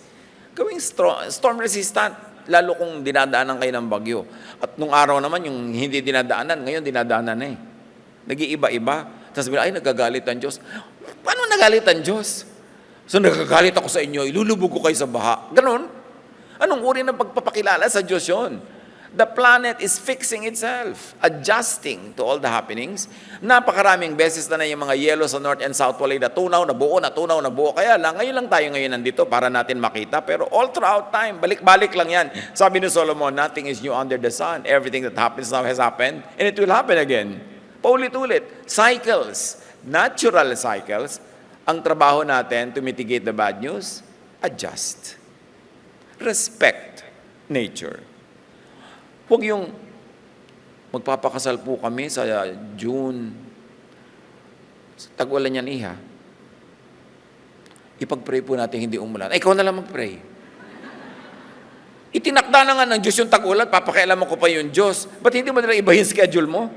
S5: Gawing storm resistant. Lalo kung dinadaanan kayo ng bagyo. At nung araw naman, yung hindi dinadaanan, ngayon dinadaanan na eh. Nag-iiba-iba. Tapos sabi, nagagalit ang Diyos. Paano nagalit ang Diyos? So nagagalit ako sa inyo, ilulubog ko kayo sa baha. Ganon. Anong uri ng pagpapakilala sa Diyos yun? The planet is fixing itself, adjusting to all the happenings. Napakaraming beses na yung mga yelo sa North and South Pole na tunaw, nabuo. Kaya lang, ngayon lang tayo ngayon nandito para natin makita. Pero all throughout time, balik-balik lang yan. Sabi ni Solomon, nothing is new under the sun. Everything that happens now has happened, and it will happen again. Paulit-ulit. Cycles, natural cycles. Ang trabaho natin to mitigate the bad news, adjust. Respect nature. Huwag yung magpapakasal po kami sa June. Tag-ulan yan, iha. Ipag-pray po natin hindi umulan. Ikaw na lang mag-pray. Itinakda na nga ng Diyos yung tag-ulan, papakialaman ko pa yung Diyos. Ba't hindi mo nila ibahin schedule mo?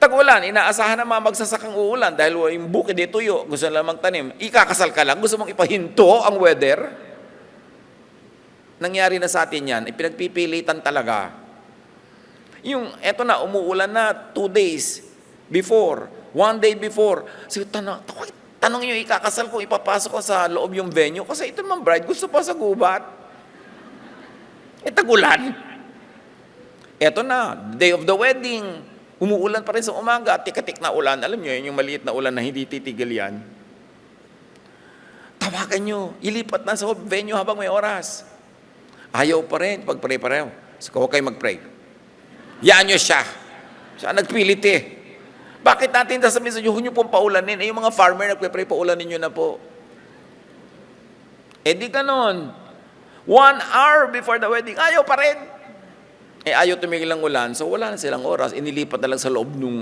S5: Tag-ulan, inaasahan na magsasakang uulan dahil yung bukid ay tuyo, gusto na lang magtanim. Ikakasal ka lang, gusto mong ipahinto ang weather? Nangyari na sa atin yan, pinagpipilitan talaga. Eto na, umuulan na 2 days before, 1 day before. So, tanong nyo, ikakasal ko, ipapasok ko sa loob yung venue, kasi ito naman bride, gusto pa sa gubat. Tagulan. Eto na, day of the wedding, umuulan pa rin sa umaga, tik-tik na ulan. Alam nyo, yung maliit na ulan na hindi titigil yan. Tawagan nyo, ilipat na sa venue habang may oras. Ayaw pa rin, pag-pray pareho. So, huwag kayo mag-pray. Yaan nyo siya. Siya nagpilit eh. Bakit natin sasabihin sa inyo, huwag nyo pong paulanin? Yung mga farmer nagpe-pray, paulanin nyo na po. Di ganon. 1 hour before the wedding, ayaw pa rin. Ayaw tumigil ang ulan, so wala na silang oras. Inilipat na lang sa loob nung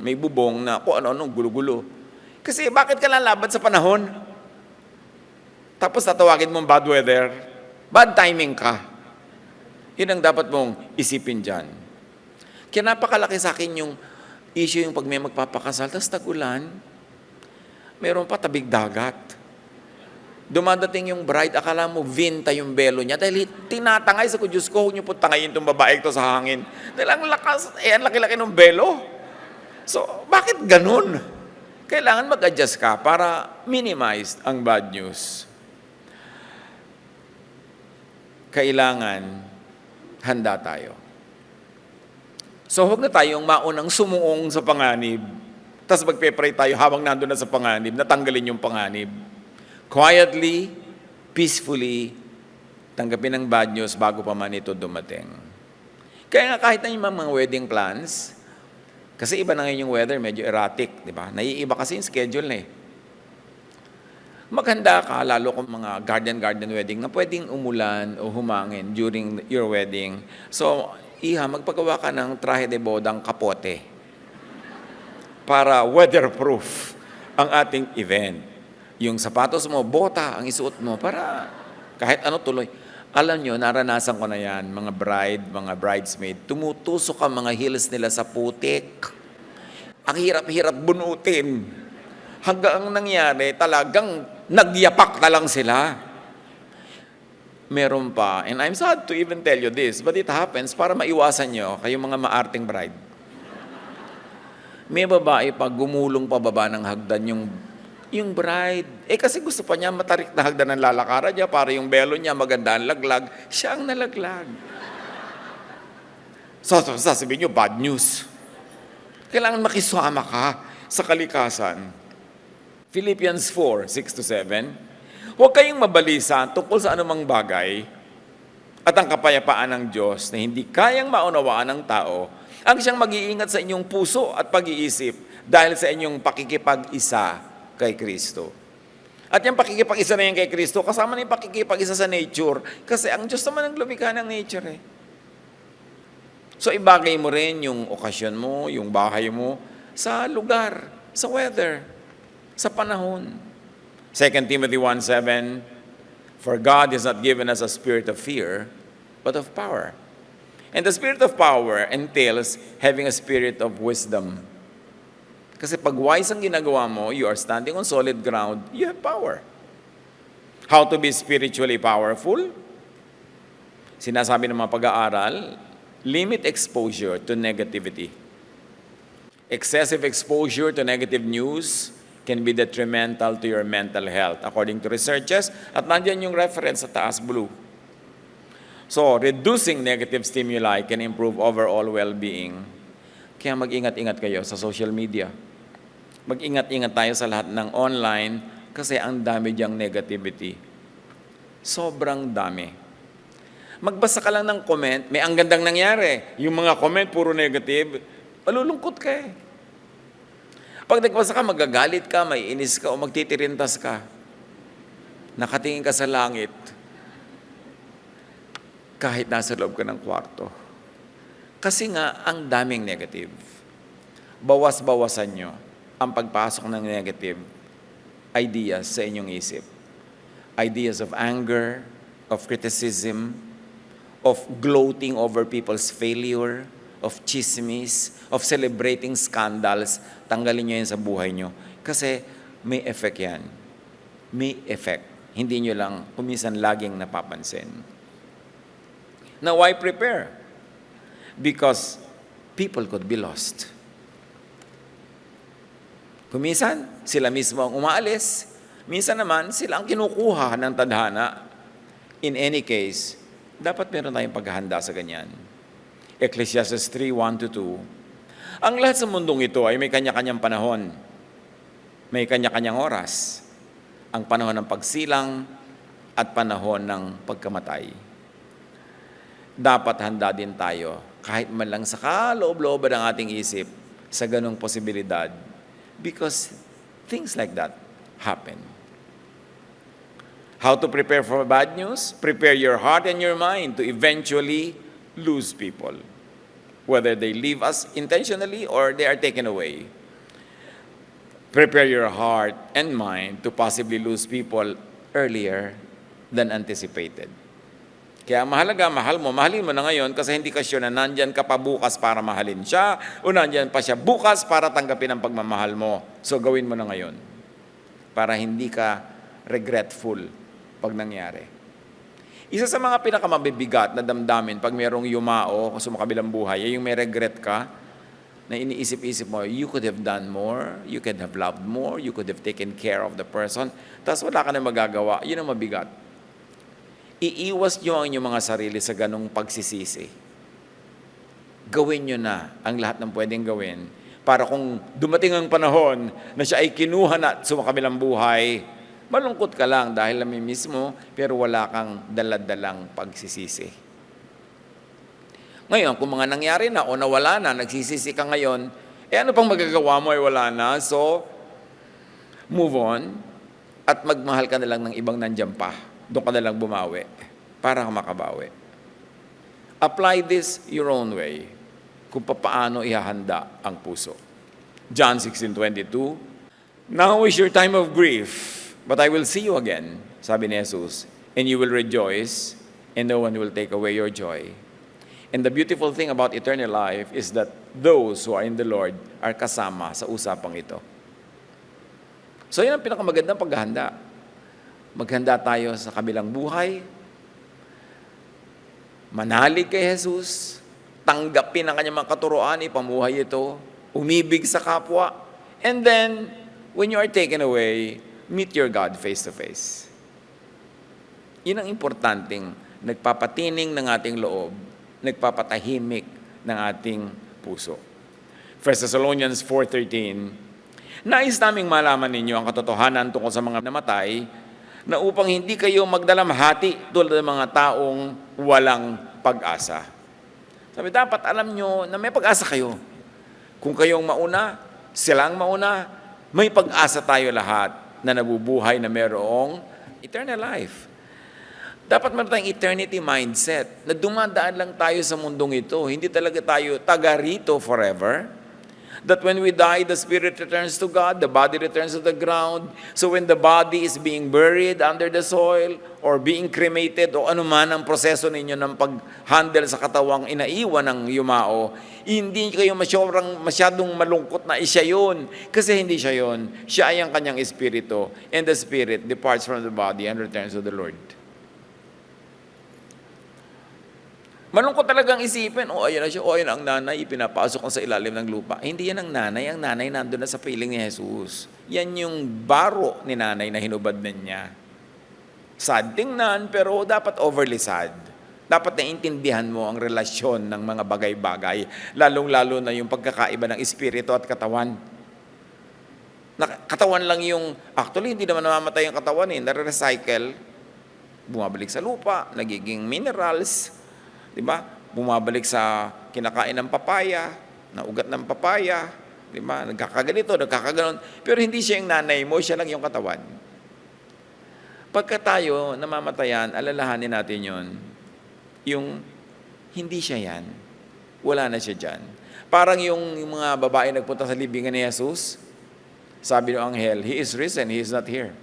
S5: may bubong na kung ano-ano, gulo-gulo. Kasi bakit ka lalaban sa panahon? Tapos tatawagin mong bad weather. Bad timing ka. Yun ang dapat mong isipin dyan. Kaya napakalaki sa akin yung issue yung pag may magpapakasal, tapos tag-ulan, mayroon pa tabig dagat. Dumadating yung bride, akala mo vinta yung belo niya dahil tinatangay sa ko, Diyos ko, huwag niyo po tangayin itong babae ito sa hangin. Dahil ang lakas, ang laki-laki ng belo. So, bakit ganun? Kailangan mag-adjust ka para minimize ang bad news. Kailangan handa tayo. So, huwag na tayong maunang sumuong sa panganib. Tapos magpe-pray tayo habang nandun na sa panganib, natanggalin yung panganib. Quietly, peacefully, tanggapin ang bad news bago pa man ito dumating. Kaya nga kahit na yung mga wedding plans, kasi iba na ngayon yung weather, medyo erratic, di ba? Naiiba kasi yung schedule na eh. Maghanda ka, lalo kung mga garden wedding na pwedeng umulan o humangin during your wedding. So, iha, magpagawa ka ng traje de bodang kapote para weatherproof ang ating event. Yung sapatos mo, bota ang isuot mo para kahit ano tuloy. Alam nyo, naranasan ko na yan, mga bride, mga bridesmaid, tumutusok ang mga heels nila sa putik. Ang hirap-hirap bunutin. Hanggang ang nangyari, talagang nagyapak na lang sila. Meron pa, and I'm sad to even tell you this, but it happens para maiwasan nyo, kayong mga maarting bride. May babae pag gumulong pababa ng hagdan yung bride. Kasi gusto pa niya matarik na hagdan ng lalakaran niya para yung belo niya maganda ang laglag. Siya ang nalaglag. So, sasabihin niyo, bad news. Kailangan makisama ka sa kalikasan. Philippians 4:6-7. Huwag kayong mabalisa tungkol sa anumang bagay at ang kapayapaan ng Diyos na hindi kayang maunawaan ng tao ang siyang mag-iingat sa inyong puso at pag-iisip dahil sa inyong pakikipag-isa kay Kristo. At yung pakikipag-isa na yan kay Kristo, kasama na yung pakikipag-isa sa nature. Kasi ang Diyos naman ang lumikha ng nature eh. So ibagay mo rin yung okasyon mo, yung bahay mo, sa lugar, sa weather, sa panahon. 2 Timothy 1:7, For God has not given us a spirit of fear, but of power. And the spirit of power entails having a spirit of wisdom. Kasi pag wise ang ginagawa mo, you are standing on solid ground, you have power. How to be spiritually powerful? Sinasabi ng mga pag-aaral, limit exposure to negativity. Excessive exposure to negative news can be detrimental to your mental health, according to researchers. At nandiyan yung reference sa taas blue. So, reducing negative stimuli can improve overall well-being. Kaya mag-ingat-ingat kayo sa social media. Mag-ingat-ingat tayo sa lahat ng online kasi ang dami diyang negativity. Sobrang dami. Magbasa ka lang ng comment, may ang gandang nangyari. Yung mga comment, puro negative, malulungkot ka eh. Pag nagbasa ka, magagalit ka, maiinis ka, o magtitirintas ka. Nakatingin ka sa langit. Kahit nasa loob ka ng kwarto. Kasi nga, ang daming negative. Bawas-bawasan nyo ang pagpasok ng negative ideas sa inyong isip. Ideas of anger, of criticism, of gloating over people's failure, of chismis, of celebrating scandals. Tanggalin nyo yan sa buhay nyo. Kasi may effect yan. May effect. Hindi nyo lang kuminsan laging napapansin. Now, why prepare? Because people could be lost. Kuminsan, sila mismo ang umaalis. Minsan naman, sila ang kinukuha ng tadhana. In any case, dapat meron tayong paghahanda sa ganyan. Ecclesiastes 3:1-2. Ang lahat sa mundong ito ay may kanya-kanyang panahon. May kanya-kanyang oras. Ang panahon ng pagsilang at panahon ng pagkamatay. Dapat handa din tayo, kahit man lang sa kaloob-looban ng ating isip, sa ganong posibilidad. Because things like that happen. How to prepare for bad news? Prepare your heart and your mind to eventually lose people. Whether they leave us intentionally or they are taken away. Prepare your heart and mind to possibly lose people earlier than anticipated. Kaya mahalaga, mahalin mo na ngayon kasi hindi ka sure na nandyan ka pa bukas para mahalin siya o nandyan pa siya bukas para tanggapin ang pagmamahal mo. So gawin mo na ngayon para hindi ka regretful pag nangyari. Isa sa mga pinakamabibigat na damdamin pag merong yumao sa makabilang buhay, ay yung may regret ka, na iniisip-isip mo, you could have done more, you could have loved more, you could have taken care of the person, tapos wala ka na magagawa. Yun ang mabigat. Iiwas nyo ang inyong mga sarili sa ganong pagsisisi. Gawin nyo na ang lahat ng pwedeng gawin para kung dumating ang panahon na siya ay kinuha na sa makabilang buhay, malungkot ka lang dahil namimiss mo, pero wala kang daladalang pagsisisi. Ngayon, kung mga nangyari na o nawala na, nagsisisi ka ngayon, ano pang magagawa mo ay wala na. So, move on at magmahal ka na lang ng ibang nandiyan pa. Doon ka na lang bumawi para ka makabawi. Apply this your own way kung paano ihahanda ang puso. John 16:22, now is your time of grief, but I will see you again, sabi ni Jesus, and you will rejoice, and no one will take away your joy. And the beautiful thing about eternal life is that those who are in the Lord are kasama sa usapang ito. So yun ang pinakamagandang paghahanda. Maghanda tayo sa kabilang buhay, manalig kay Jesus, tanggapin ang kanyang mga katuroan, ipamuhay ito, umibig sa kapwa, and then, when you are taken away, meet your God face to face. Yun ang importanteng nagpapatining ng ating loob, nagpapatahimik ng ating puso. 1 Thessalonians 4:13, nais naming malaman ninyo ang katotohanan tungkol sa mga namatay, na upang hindi kayo magdalamhati tulad ng mga taong walang pag-asa. Sabi, dapat alam nyo na may pag-asa kayo. Kung kayong mauna, silang mauna, may pag-asa tayo lahat na nabubuhay na mayroong eternal life. Dapat meron tayong eternity mindset na dumadaan lang tayo sa mundong ito. Hindi talaga tayo taga rito forever. That when we die, the spirit returns to God, the body returns to the ground. So when the body is being buried under the soil or being cremated o anuman ang proseso ninyo ng pag-handle sa katawang inaiwan ng yumao, hindi kayo masyadong malungkot na siya yun. Kasi hindi siya yun. Siya ay ang kanyang espiritu. And the spirit departs from the body and returns to the Lord. Malungkot talagang isipin, ayan na siya, ayan ang nanay, ipinapasok ko sa ilalim ng lupa. Hindi yan ang nanay nandun na sa piling ni Jesus. Yan yung baro ni nanay na hinubad na niya. Sad tingnan, pero dapat overly sad. Dapat naintindihan mo ang relasyon ng mga bagay-bagay, lalong-lalo na yung pagkakaiba ng espiritu at katawan. Katawan lang yung, actually hindi naman namamatay yung katawan nare-recycle, bumabalik sa lupa, nagiging minerals, diba? Bumabalik sa kinakain ng papaya, na ugat ng papaya, diba? Nagkakaganito, nagkakaganon. Pero hindi siya yung nanay mo, siya lang yung katawan. Pagka tayo namamatayan, alalahanin natin yon. Yung hindi siya yan. Wala na siya dyan. Parang yung mga babae nagpunta sa libingan ni Jesus, sabi ng anghel, He is risen, He is not here.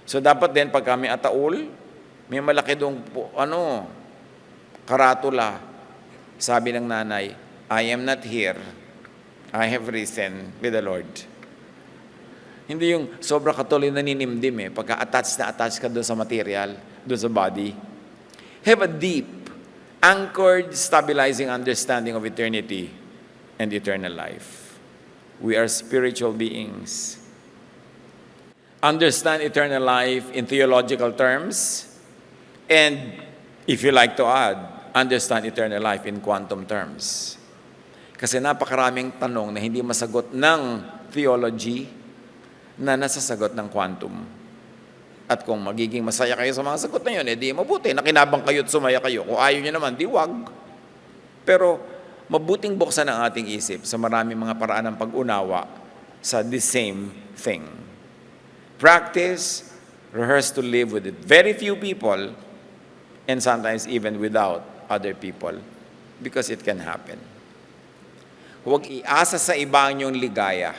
S5: So dapat din pag kami ataul, may malaki doong karatula, sabi ng nanay, I am not here, I have risen with the Lord. Hindi yung sobra katuloy naninimdim pagka attached ka doon sa material, doon sa body. Have a deep, anchored, stabilizing understanding of eternity and eternal life. We are spiritual beings. Understand eternal life in theological terms, and if you like to add, understand eternal life in quantum terms. Kasi napakaraming tanong na hindi masagot ng theology na nasasagot ng quantum. At kung magiging masaya kayo sa mga sagot na yun, di mabuti, nakinabang kayo at sumaya kayo. Kung ayaw nyo naman, di wag. Pero mabuting buksan ang ating isip sa maraming mga paraan ng pag-unawa sa the same thing. Practice, rehearse to live with it. Very few people, and sometimes even without other people, because it can happen. Huwag iasa sa iba ang iyong ligaya.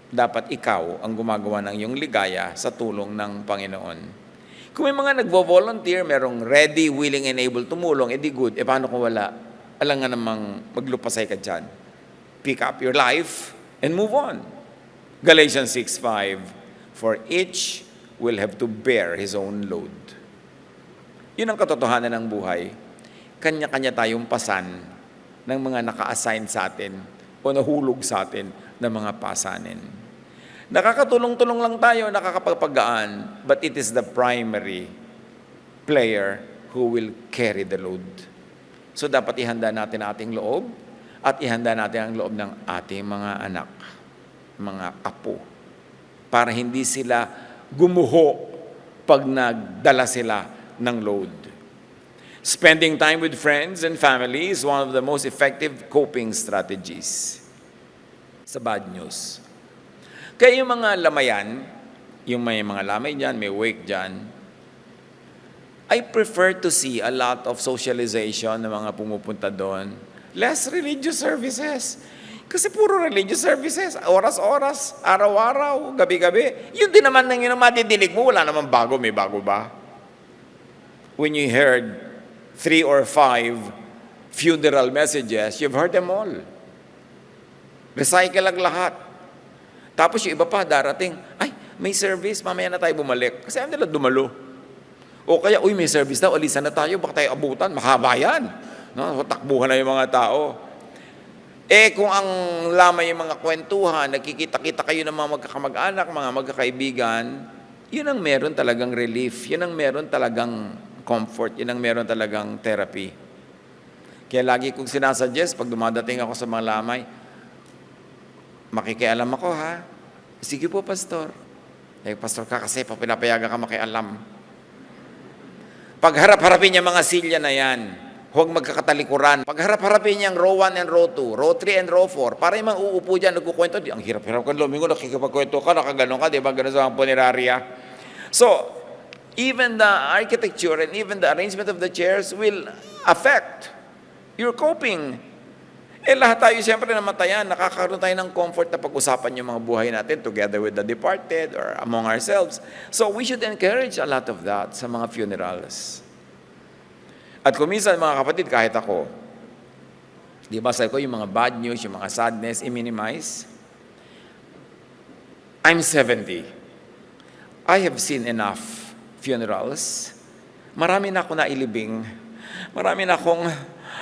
S5: Dapat ikaw ang gumagawa ng iyong ligaya sa tulong ng Panginoon. Kung may mga nagvo-volunteer, merong ready, willing, and able tumulong, edi good. Paano kung wala? Alam nga namang maglupasay ka dyan. Pick up your life and move on. Galatians 6:5, for each will have to bear his own load. Yun ang katotohanan ng buhay. Kanya-kanya tayong pasan ng mga naka-assign sa atin o nahulog sa atin ng mga pasanin. Nakakatulong-tulong lang tayo, nakakapagpagaan, but it is the primary player who will carry the load. So dapat ihanda natin ang ating loob at ihanda natin ang loob ng ating mga anak, mga apo, para hindi sila gumuho pag nagdala sila ng load. Spending time with friends and family is one of the most effective coping strategies sa bad news. Kaya yung mga lamayan, yung may mga lamay dyan, may wake dyan, I prefer to see a lot of socialization ng mga pumupunta doon. Less religious services. Kasi puro religious services, oras-oras, araw-araw, gabi-gabi. Yun din naman nang yun ang madidinig mo, wala namang bago, may bago ba? When you heard 3 or 5 funeral messages, you've heard them all. Recycle ang lahat. Tapos yung iba pa darating, ay, may service, mamaya na tayo bumalik. Kasi ayaw nila dumalo. O kaya, uy, may service daw, alisan na tayo, baka tayo abutan, mahaba yan. No? Takbuhan na yung mga tao. Kung ang lamay yung mga kwentuhan, nagkikita-kita kayo ng mga magkakamag-anak, mga magkakaibigan, yun ang meron talagang relief, yun ang meron talagang comfort, yun ang meron talagang therapy. Kaya lagi kong sinasuggest, pag dumadating ako sa mga lamay, makikialam ako ha. Sige po, pastor. Pastor ka kasi, pinapayagan ka makialam. Pagharap-harapin niya mga silya na yan, huwag magkakatalikuran. Pagharap-harapin niya ang row 1 and row 2, row 3 and row 4, para yung mga uupo dyan, nagkukwento, ang hirap-hirap ka, lumingo, nakikipagkwento ka, nakaganon ka, di ba, gano'n sa mga punerarya. So, even the architecture and even the arrangement of the chairs will affect your coping. Lahat tayo siyempre namatayan, nakakaroon tayo ng comfort na pag-usapan yung mga buhay natin together with the departed or among ourselves. So we should encourage a lot of that sa mga funerals. At kung minsan mga kapatid, kahit ako, di ba sabi ko yung mga bad news, yung mga sadness, i-minimize. I'm 70. I have seen enough funerals. Marami na ako nailibing. Marami na akong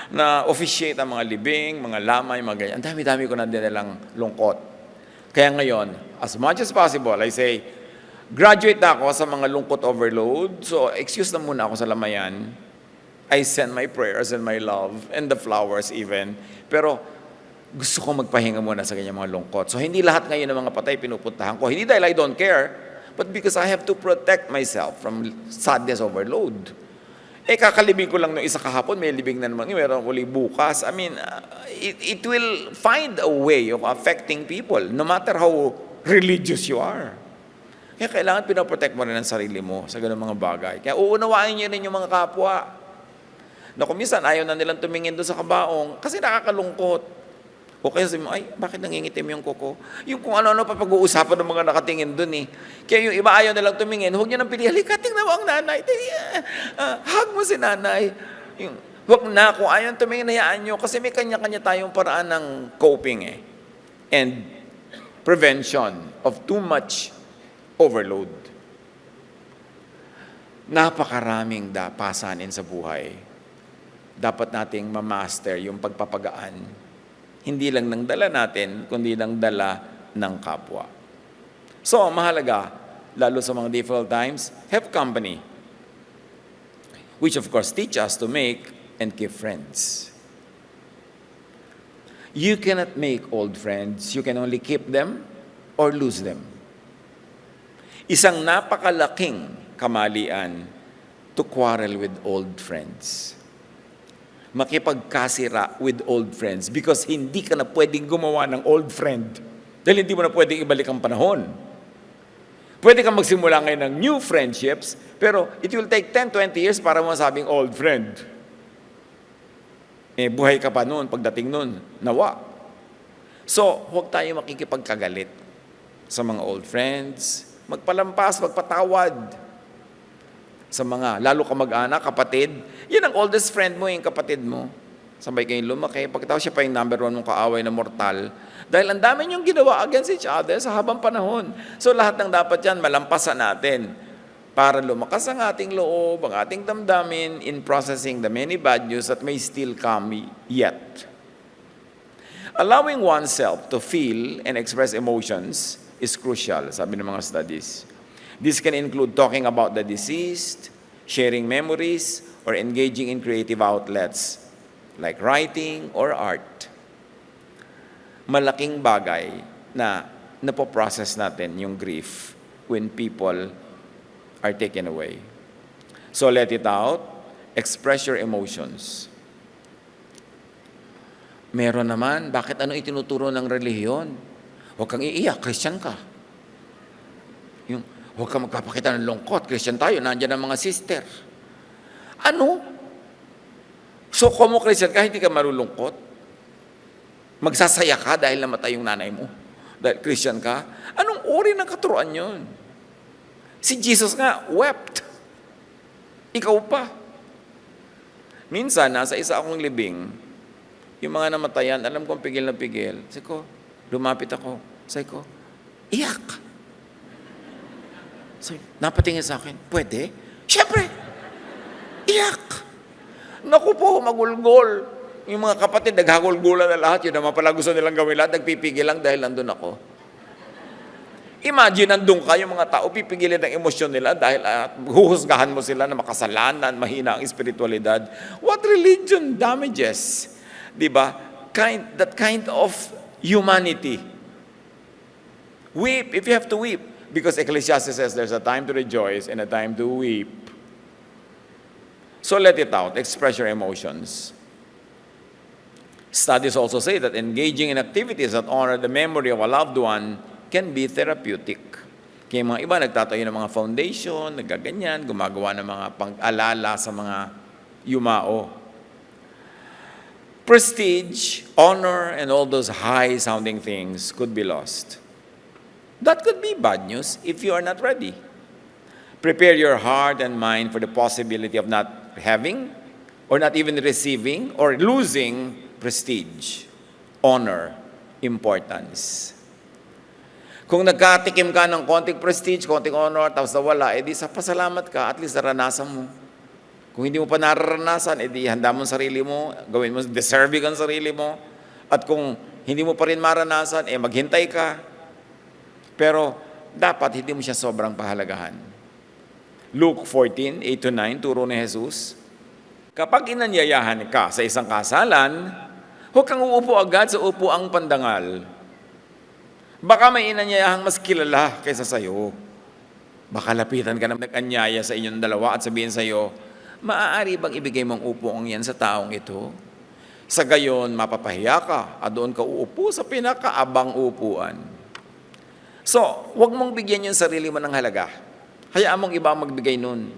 S5: na-officiate ang mga libing, mga lamay, mga ganyan. Ang dami-dami ko na dinalang lungkot. Kaya ngayon, as much as possible, I say, graduate na ako sa mga lungkot overload, so excuse na muna ako sa lamayan. I send my prayers and my love, and the flowers even. Pero gusto ko magpahinga muna sa ganyang mga lungkot. So hindi lahat ngayon ng mga patay pinupuntahan ko. Hindi dahil I don't care, but because I have to protect myself from sadness overload. Kakalibing ko lang nung isa kahapon, may libing na naman, meron uli bukas. I mean, it will find a way of affecting people, no matter how religious you are. Kaya kailangan pinaprotect mo rin ang sarili mo sa ganung mga bagay. Kaya uunawain niyo rin yung mga kapwa. Na kung minsan ayaw na nilang tumingin doon sa kabaong kasi nakakalungkot. O kaya sabi mo, ay, bakit nangingitim yung kuko? Yung kung ano-ano pa pag-uusapan ng mga nakatingin doon eh. Kaya yung iba ayaw nilang tumingin, huwag niyo nang pili, halika, tingnan mo ang nanay. Hug mo si nanay. Huwag na, kung ayaw tumingin, hayaan nyo. Kasi may kanya-kanya tayong paraan ng coping eh. And prevention of too much overload. Napakaraming pasanin sa buhay. Dapat nating mamaster yung pagpapagaan. Hindi lang ng dala natin, kundi ng dala ng kapwa. So, mahalaga, lalo sa mga difficult times, have company. Which of course teach us to make and keep friends. You cannot make old friends. You can only keep them or lose them. Isang napakalaking kamalian to quarrel with old friends. Makipagkasira with old friends because hindi ka na pwedeng gumawa ng old friend dahil hindi mo na pwedeng ibalik ang panahon. Pwede kang magsimula ngayon ng new friendships pero it will take 10-20 years para masabing old friend. Buhay ka pa noon, pagdating noon, nawa. So, huwag tayo makikipagkagalit sa mga old friends, magpalampas, magpatawad. Sa mga, lalo ka mag-anak, kapatid, yan ang oldest friend mo, yung kapatid mo. Sabay kayong lumaki, pagkatapos siya pa yung number 1 mong kaaway na mortal. Dahil ang dami niyong ginawa against each other sa habang panahon. So lahat ng dapat yan, malampasan natin. para lumakas ang ating loob, ang ating damdamin in processing the many bad news that may still come yet. Allowing oneself to feel and express emotions is crucial, sabi ng mga studies. This can include talking about the deceased, sharing memories, or engaging in creative outlets like writing or art. Malaking bagay na napoprocess natin yung grief when people are taken away. So let it out, express your emotions. Meron naman, bakit ano itinuturo ng relihiyon? Huwag kang iiyak, Christian ka. Yung, huwag kang magpapakita ng lungkot, Christian tayo, nandiyan ang mga sister. Ano? So kung mo Christian ka, hindi ka marulungkot? Magsasaya ka dahil namatay yung nanay mo? Dahil Christian ka? Anong uri ng katuruan yun? Si Jesus nga, wept. Ikaw pa. Minsan, nasa isa akong libing, yung mga namatayan, alam kong pigil na pigil. Sabi ko, lumapit ako. Sabi ko, iyak. Sabi, napatingin sa akin, pwede? Siyempre, iyak. Naku po, magulgol. Yung mga kapatid, naghagulgulan na lahat. Yun naman pala gusto nilang gawin lahat. Nagpipigil lang dahil nandun ako. Imagine, nandun ka, yung mga tao, pipigilin ang emosyon nila dahil huhusgahan mo sila na makasalanan, mahina ang espiritualidad. What religion damages? Diba? That kind of humanity. Weep if you have to weep. Because Ecclesiastes says there's a time to rejoice and a time to weep. So let it out. Express your emotions. Studies also say that engaging in activities that honor the memory of a loved one can be therapeutic. Kaya mga iba nagtatayo ng mga foundation, nagaganyan, gumagawa ng mga pang-alala sa mga yumao. Prestige, honor, and all those high-sounding things could be lost. That could be bad news if you are not ready. Prepare your heart and mind for the possibility of not having, or not even receiving, or losing prestige, honor, importance. Kung nagkatikim ka ng konting prestige, konting honor, tapos nawala, edi sa pasalamat ka, at least naranasan mo. Kung hindi mo pa nararanasan, edi handa mo ang sarili mo, gawin mo, deserving ang sarili mo. At kung hindi mo pa rin maranasan, maghintay ka. Pero dapat hindi mo siya sobrang pahalagahan. Luke 14, 8-9, turo ni Jesus, kapag inanyayahan ka sa isang kasalan, huwag kang uupo agad sa upuang pandangal. Baka may inanyayahang mas kilala kaysa sa'yo. Baka lapitan ka na nag-anyaya sa inyong dalawa at sabihin sa'yo, maaari bang ibigay mong upuang yan sa taong ito? Sa gayon, mapapahiya ka at doon ka uupo sa pinakaabang upuan. So, huwag mong bigyan yung sarili mo ng halaga. Hayaan mong iba magbigay nun.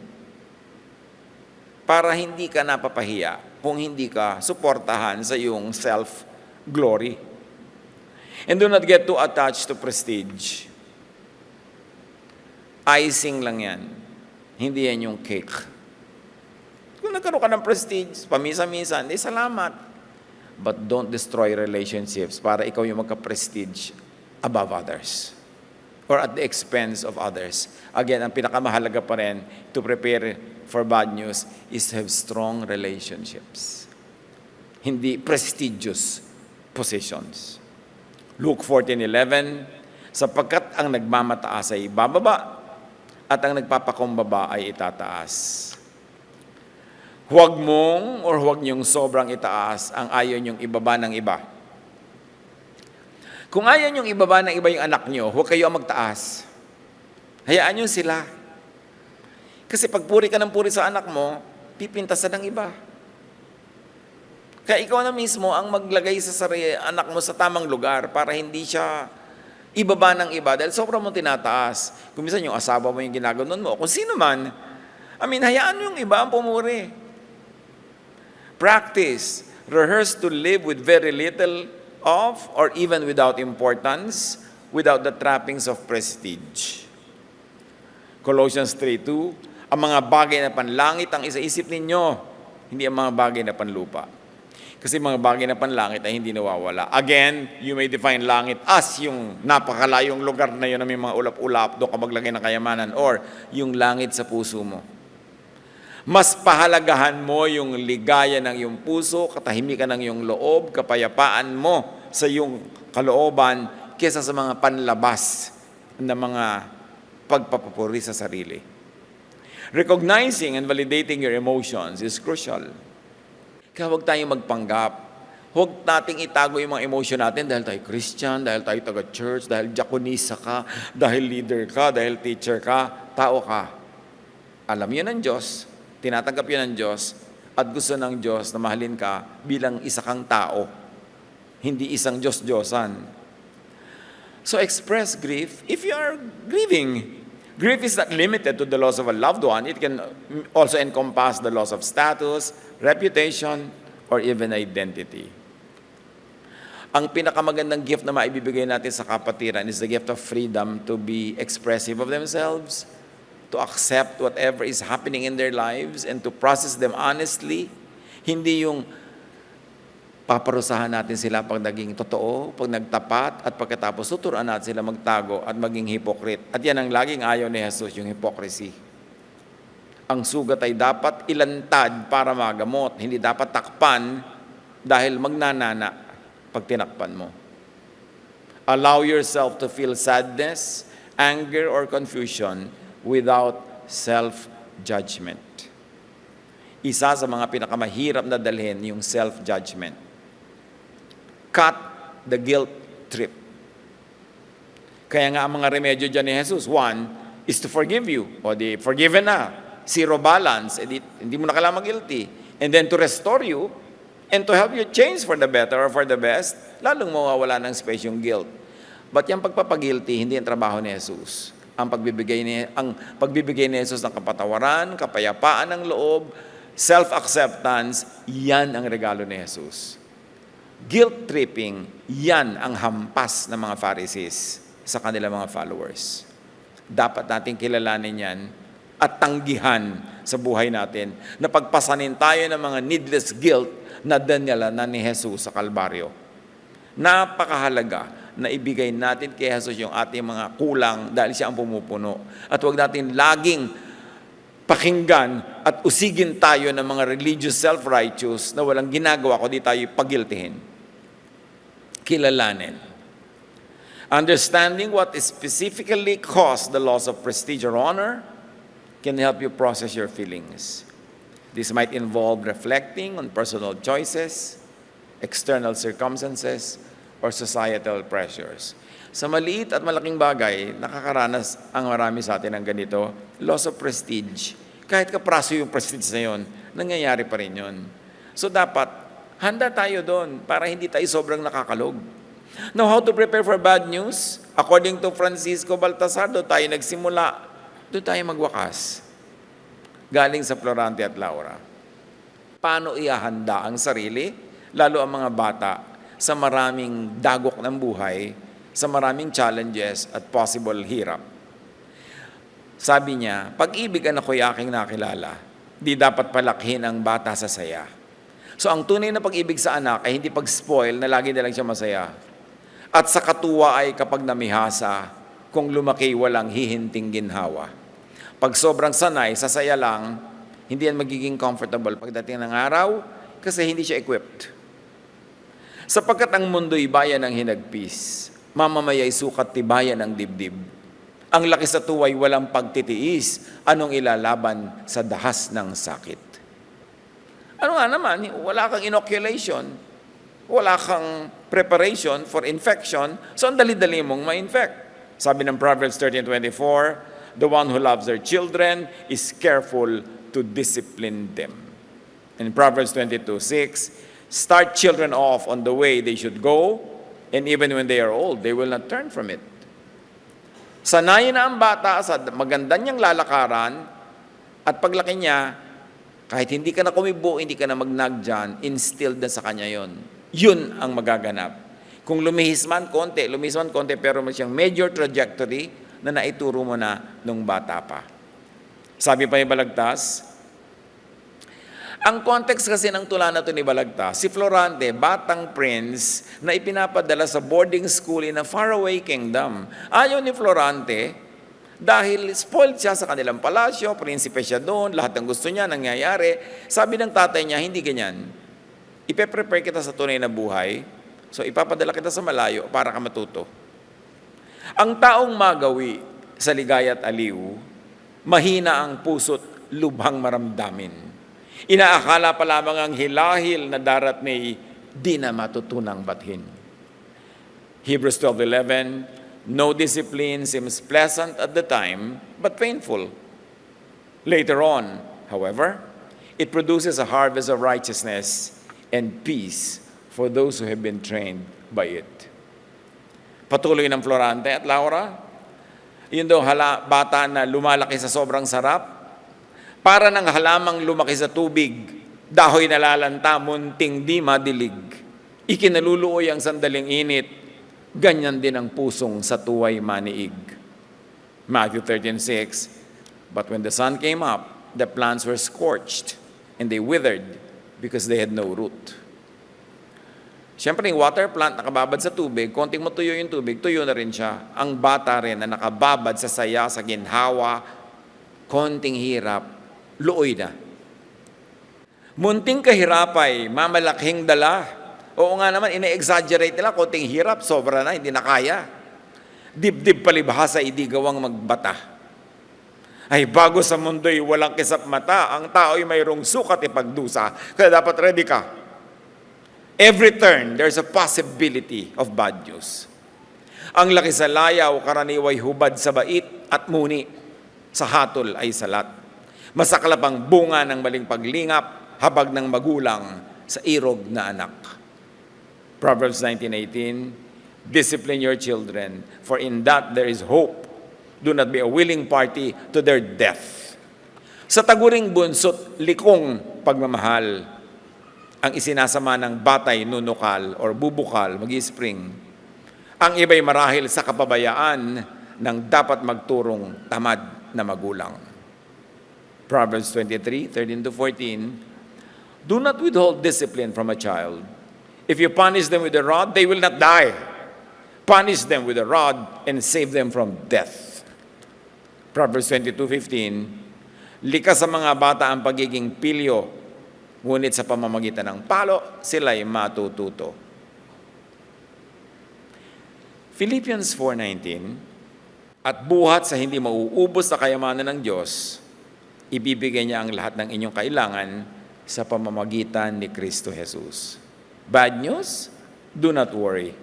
S5: Para hindi ka napapahiya kung hindi ka suportahan sa iyong self-glory. And do not get too attached to prestige. Icing lang yan. Hindi yan yung cake. Kung nagkaroon ka ng prestige, pamisa-minsan, salamat. But don't destroy relationships para ikaw yung magka-prestige above others. Or at the expense of others. Again, ang pinakamahalaga pa rin to prepare for bad news is to have strong relationships. Hindi prestigious positions. Luke 14:11, sapagkat ang nagmamataas ay bababa at ang nagpapakumbaba ay itataas. Huwag niyong sobrang itaas ang ayaw niyong ibaba ng iba. Kung ayaw niyong ibaba ng iba yung anak niyo, huwag kayo ang magtaas. Hayaan niyo sila. Kasi pag puri ka ng puri sa anak mo, pipintasan ng iba. Kaya ikaw na mismo ang maglagay sa anak mo sa tamang lugar para hindi siya ibaba ng iba dahil sobrang mo tinataas. Kung minsan yung asawa mo yung ginaganon mo, o kung sino man, hayaan yung iba ang pumuri. Practice. Rehearse to live with very little of or even without importance, without the trappings of prestige. Colossians 3:2, ang mga bagay na panlangit ang isaisip ninyo, hindi ang mga bagay na panlupa. Kasi mga bagay na panlangit ay hindi nawawala. Again, you may define langit as yung napakalayong lugar na yun na may mga ulap-ulap, doon ka maglagay ng kayamanan, or yung langit sa puso mo. Mas pahalagahan mo yung ligaya ng iyong puso, katahimikan ng iyong loob, kapayapaan mo sa iyong kalooban kesa sa mga panlabas na mga pagpapapuri sa sarili. Recognizing and validating your emotions is crucial. Kaya huwag tayong magpanggap. Huwag nating itago yung mga emotion natin dahil tayo Christian, dahil tayo taga-church, dahil diakonisa ka, dahil leader ka, dahil teacher ka, tao ka. Alam yun ng Diyos, tinatanggap yun ng Diyos, at gusto ng Diyos na mahalin ka bilang isa kang tao, hindi isang Diyos-Diyosan. So express grief if you are grieving. Grief is not limited to the loss of a loved one. It can also encompass the loss of status, reputation, or even identity. Ang pinakamagandang gift na maibibigay natin sa kapatiran is the gift of freedom to be expressive of themselves, to accept whatever is happening in their lives, and to process them honestly. Hindi yung paparusahan natin sila pag naging totoo, pag nagtapat, at pagkatapos tuturuan natin sila magtago at maging hypocrite. At yan ang laging ayaw ni Jesus, yung hypocrisy. Ang sugat ay dapat ilantad para magamot, hindi dapat takpan dahil magnanana pag tinakpan mo. Allow yourself to feel sadness, anger, or confusion without self-judgment. Isa sa mga pinakamahirap na dalhin yung self-judgment. Cut the guilt trip. Kaya nga ang mga remedyo dyan ni Jesus, one is to forgive you. O di, forgiven na. Zero balance. Hindi mo na kailangan mag-guilty. And then to restore you and to help you change for the better or for the best, lalong mawawala ng space yung guilt. But yung pagpapagilty, hindi ang trabaho ni Jesus. Ang pagbibigay ni Jesus ng kapatawaran, kapayapaan ng loob, self-acceptance, yan ang regalo ni Jesus. Guilt-tripping, yan ang hampas ng mga Pharisees sa kanilang mga followers. Dapat nating kilalanin yan at tanggihan sa buhay natin na pagpasanin tayo ng mga needless guilt na danila na ni Jesus sa Kalbaryo. Napakahalaga na ibigay natin kay Jesus yung ating mga kulang dahil siya ang pumupuno. At huwag natin laging pakinggan at usigin tayo ng mga religious self-righteous na walang ginagawa kundi tayo pagiltihin. Kilalanin. Understanding what specifically caused the loss of prestige or honor can help you process your feelings. This might involve reflecting on personal choices, external circumstances, or societal pressures. Sa maliit at malaking bagay, nakakaranas ang marami sa atin ng ganito, loss of prestige. Kahit kapraso yung prestige na yun, nangyayari pa rin yun. So dapat, handa tayo doon para hindi tayo sobrang nakakalog. Now, how to prepare for bad news? According to Francisco Baltasar, doon tayo nagsimula, doon tayo magwakas. Galing sa Florante at Laura. Paano ihahanda ang sarili, lalo ang mga bata, sa maraming dagok ng buhay, sa maraming challenges at possible hirap. Sabi niya, pag-ibig ang ako'y aking nakilala, di dapat palakhin ang bata sa saya. So ang tunay na pag-ibig sa anak ay hindi pag-spoil na lagi na lang siya masaya. At sa katuwa ay kapag namihasa, kung lumaki walang hihinting ginhawa. Pag sobrang sanay, sasaya lang, hindi yan magiging comfortable pagdating ng araw kasi hindi siya equipped. Sapagkat ang mundo'y bayan ng hinagpis, mamamaya'y sukat tibayan ng dibdib. Ang laki sa tuway walang pagtitiis, anong ilalaban sa dahas ng sakit. Ano nga naman, wala kang inoculation, wala kang preparation for infection, so ang dali-dali mong ma-infect. Sabi ng Proverbs 13:24, the one who loves their children is careful to discipline them. In Proverbs 22:6, start children off on the way they should go, and even when they are old, they will not turn from it. Sanayin na ang bata sa maganda niyang lalakaran, at paglaki niya, kahit hindi ka na kumibo, hindi ka na magnag dyan, instilled na sa kanya yon. Yun ang magaganap. Kung lumihis man konti, pero may siyang major trajectory na naituro mo na nung bata pa. Sabi pa ni Balagtas, Ang context kasi ng tula na ito ni Balagta, si Florante, batang prince na ipinapadala sa boarding school in a faraway kingdom. Ayaw ni Florante, dahil spoiled siya sa kanilang palasyo, prinsipe siya doon, lahat ng gusto niya nangyayari. Sabi ng tatay niya, hindi ganyan. Ipe-prepare kita sa tunay na buhay, so ipapadala kita sa malayo para ka matuto. Ang taong magawi sa ligaya at aliw, mahina ang puso't lubhang maramdamin. Inaakala pa lamang ang hilahil na darat ni di na matutunang bathin. Hebrews 12:11, no discipline seems pleasant at the time, but painful. Later on, however, it produces a harvest of righteousness and peace for those who have been trained by it. Patuloy ng Florante at Laura, yun daw bata na lumalaki sa sobrang sarap, para ng halamang lumaki sa tubig, dahoy nalalanta, munting di madilig. Ikinaluluoy ang sandaling init, ganyan din ang pusong sa tuway maniig. Matthew 13:6, but when the sun came up, the plants were scorched, and they withered because they had no root. Siyempre, yung water plant nakababad sa tubig, konting matuyo yung tubig, tuyo na rin siya. Ang bata rin na nakababad sa saya, sa ginhawa, konting hirap, looy na. Munting kahirapay, mamalaking dala. Oo nga naman, ina-exaggerate nila, konting hirap, sobra na, hindi na kaya. Dibdib palibhasa, hindi gawang magbata. Ay bago sa mundo'y walang kisap mata, ang tao'y mayroong sukat ipagdusa, kaya dapat ready ka. Every turn, there's a possibility of bad news. Ang laki sa layaw, karaniway hubad sa bait at muni, sa hatol ay salat. Masaklap ang bunga ng maling paglingap, habag ng magulang sa irog na anak. Proverbs 19:18, discipline your children, for in that there is hope. Do not be a willing party to their death. Sa taguring bunso't likong pagmamahal, ang isinasama ng batay nunukal or bubukal, mag-spring. Ang iba'y marahil sa kapabayaan ng dapat magturong tamad na magulang. Proverbs 23:13-14, do not withhold discipline from a child. If you punish them with a rod, they will not die. Punish them with a rod and save them from death. Proverbs 22:15, likas sa mga bata ang pagiging pilyo, ngunit sa pamamagitan ng palo, sila'y matututo. Philippians 4:19, at buhat sa hindi mauubos na kayamanan ng Diyos, ibibigay niya ang lahat ng inyong kailangan sa pamamagitan ni Kristo Jesus. Bad news? Do not worry,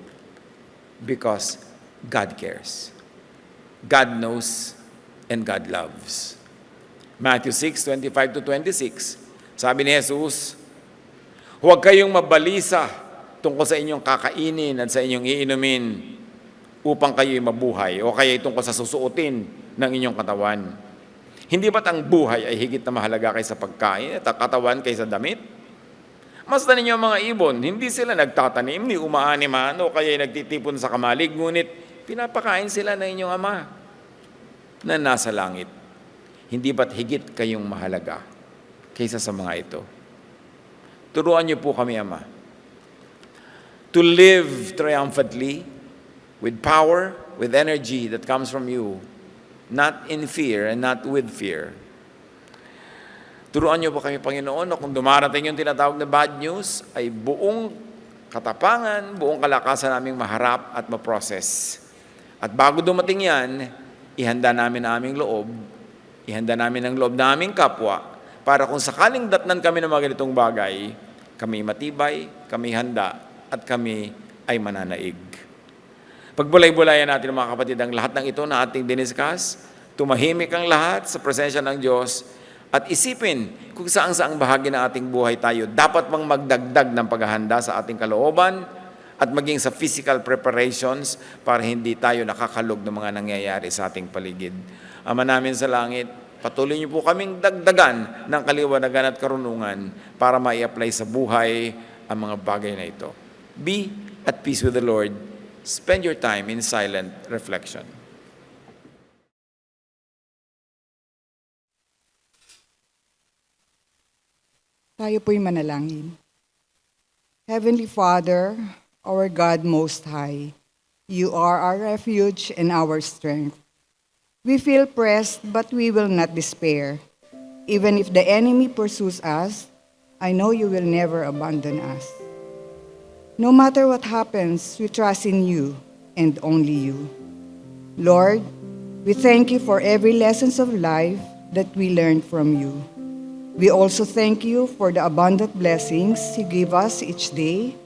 S5: because God cares. God knows and God loves. Matthew 6:25-26, sabi ni Jesus, huwag kayong mabalisa tungkol sa inyong kakainin at sa inyong iinumin upang kayo'y mabuhay o kaya tungkol sa susuotin ng inyong katawan. Hindi ba't ang buhay ay higit na mahalaga kaysa pagkain at ang katawan kaysa damit? Masdan ninyo ang mga ibon, hindi sila nagtatanim, ni umaaniman o kaya nagtitipon sa kamalig, ngunit pinapakain sila ng inyong Ama na nasa langit. Hindi ba't higit kayong mahalaga kaysa sa mga ito? Turuan niyo po kami, Ama, to live triumphantly with power, with energy that comes from you, not in fear and not with fear. Turuan niyo po kami, Panginoon, na kung dumarating yung tinatawag na bad news, ay buong katapangan, buong kalakasan naming maharap at maprocess. At bago dumating yan, ihanda namin ang aming loob, ihanda namin ang loob na aming kapwa, para kung sakaling datnan kami ng mga ganitong bagay, kami matibay, kami handa, at kami ay mananaig. Pagbulay-bulayan natin mga kapatid ang lahat ng ito na ating diniscuss, tumahimik ang lahat sa presensya ng Diyos at isipin kung saang-saang bahagi ng ating buhay tayo dapat mang magdagdag ng paghahanda sa ating kalooban at maging sa physical preparations para hindi tayo nakakalog ng mga nangyayari sa ating paligid. Ama namin sa langit, patuloy niyo po kaming dagdagan ng kaliwanagan at karunungan para mai-apply sa buhay ang mga bagay na ito. Be at peace with the Lord. Spend your time in silent reflection.
S6: Tayo po'y manalangin. Heavenly Father, our God Most High, you are our refuge and our strength. We feel pressed, but we will not despair. Even if the enemy pursues us, I know you will never abandon us. No matter what happens, we trust in you and only you. Lord, we thank you for every lessons of life that we learned from you. We also thank you for the abundant blessings you give us each day.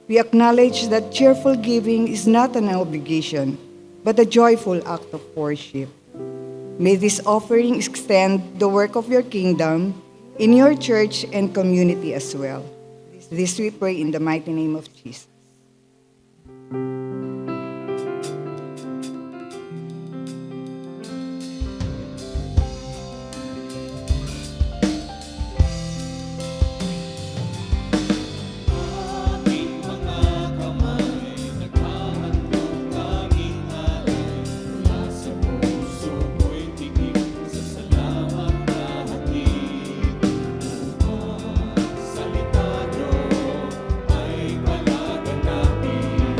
S6: We acknowledge that cheerful giving is not an obligation, but a joyful act of worship. May this offering extend the work of your kingdom in your church and community as well. This we pray in the mighty name of Jesus.
S2: Aking mga kamay, naghahandog tanging alay. Mula sa puso ko'y tingin sa salamat na hatid. Upang salita niyo ay palaganapin.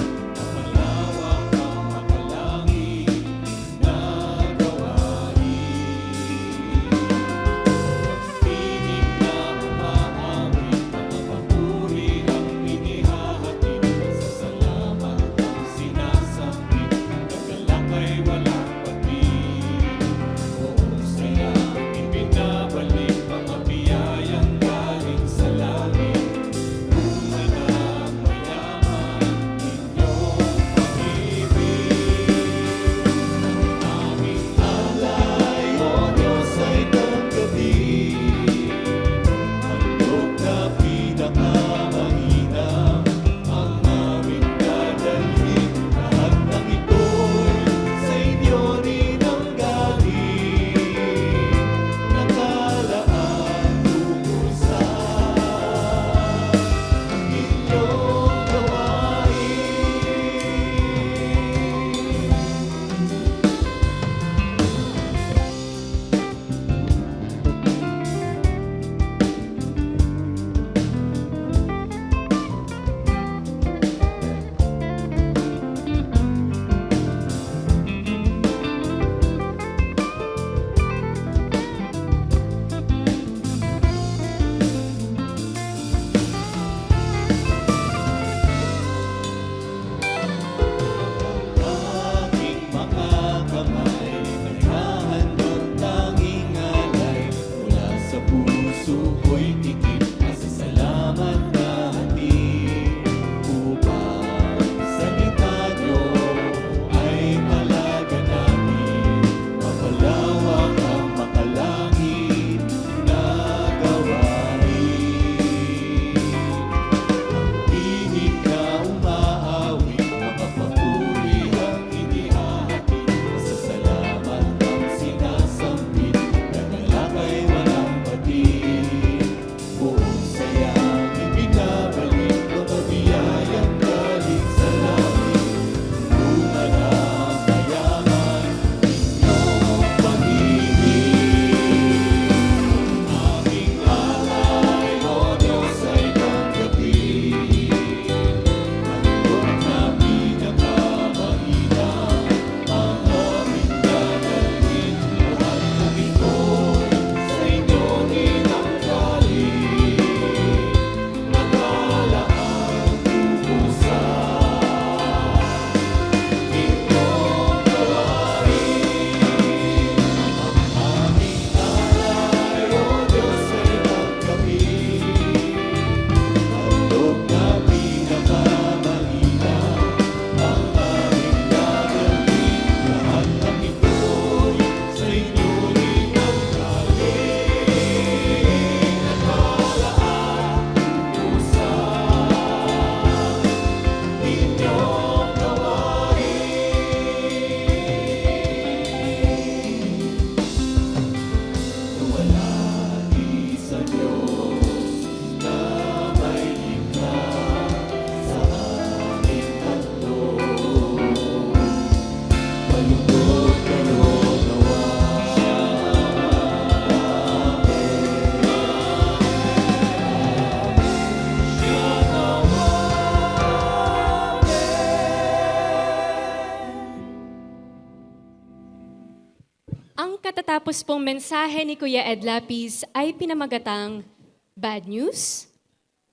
S1: Ang katatapos pong mensahe ni Kuya Ed Lapis ay pinamagatang Bad News.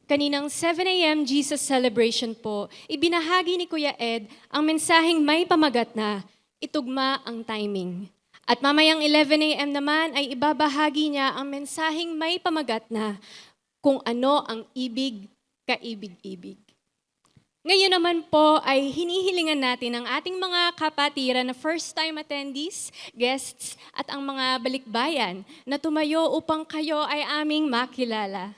S1: Kaninang 7 a.m. Jesus Celebration po, ibinahagi ni Kuya Ed ang mensaheng may pamagat na itugma ang timing. At mamayang 11 a.m. naman ay ibabahagi niya ang mensaheng may pamagat na kung ano ang ibig, kaibig-ibig. Ngayon naman po ay hinihilingan natin ang ating mga kapatiran na first-time attendees, guests, at ang mga balikbayan na tumayo upang kayo ay aming makilala.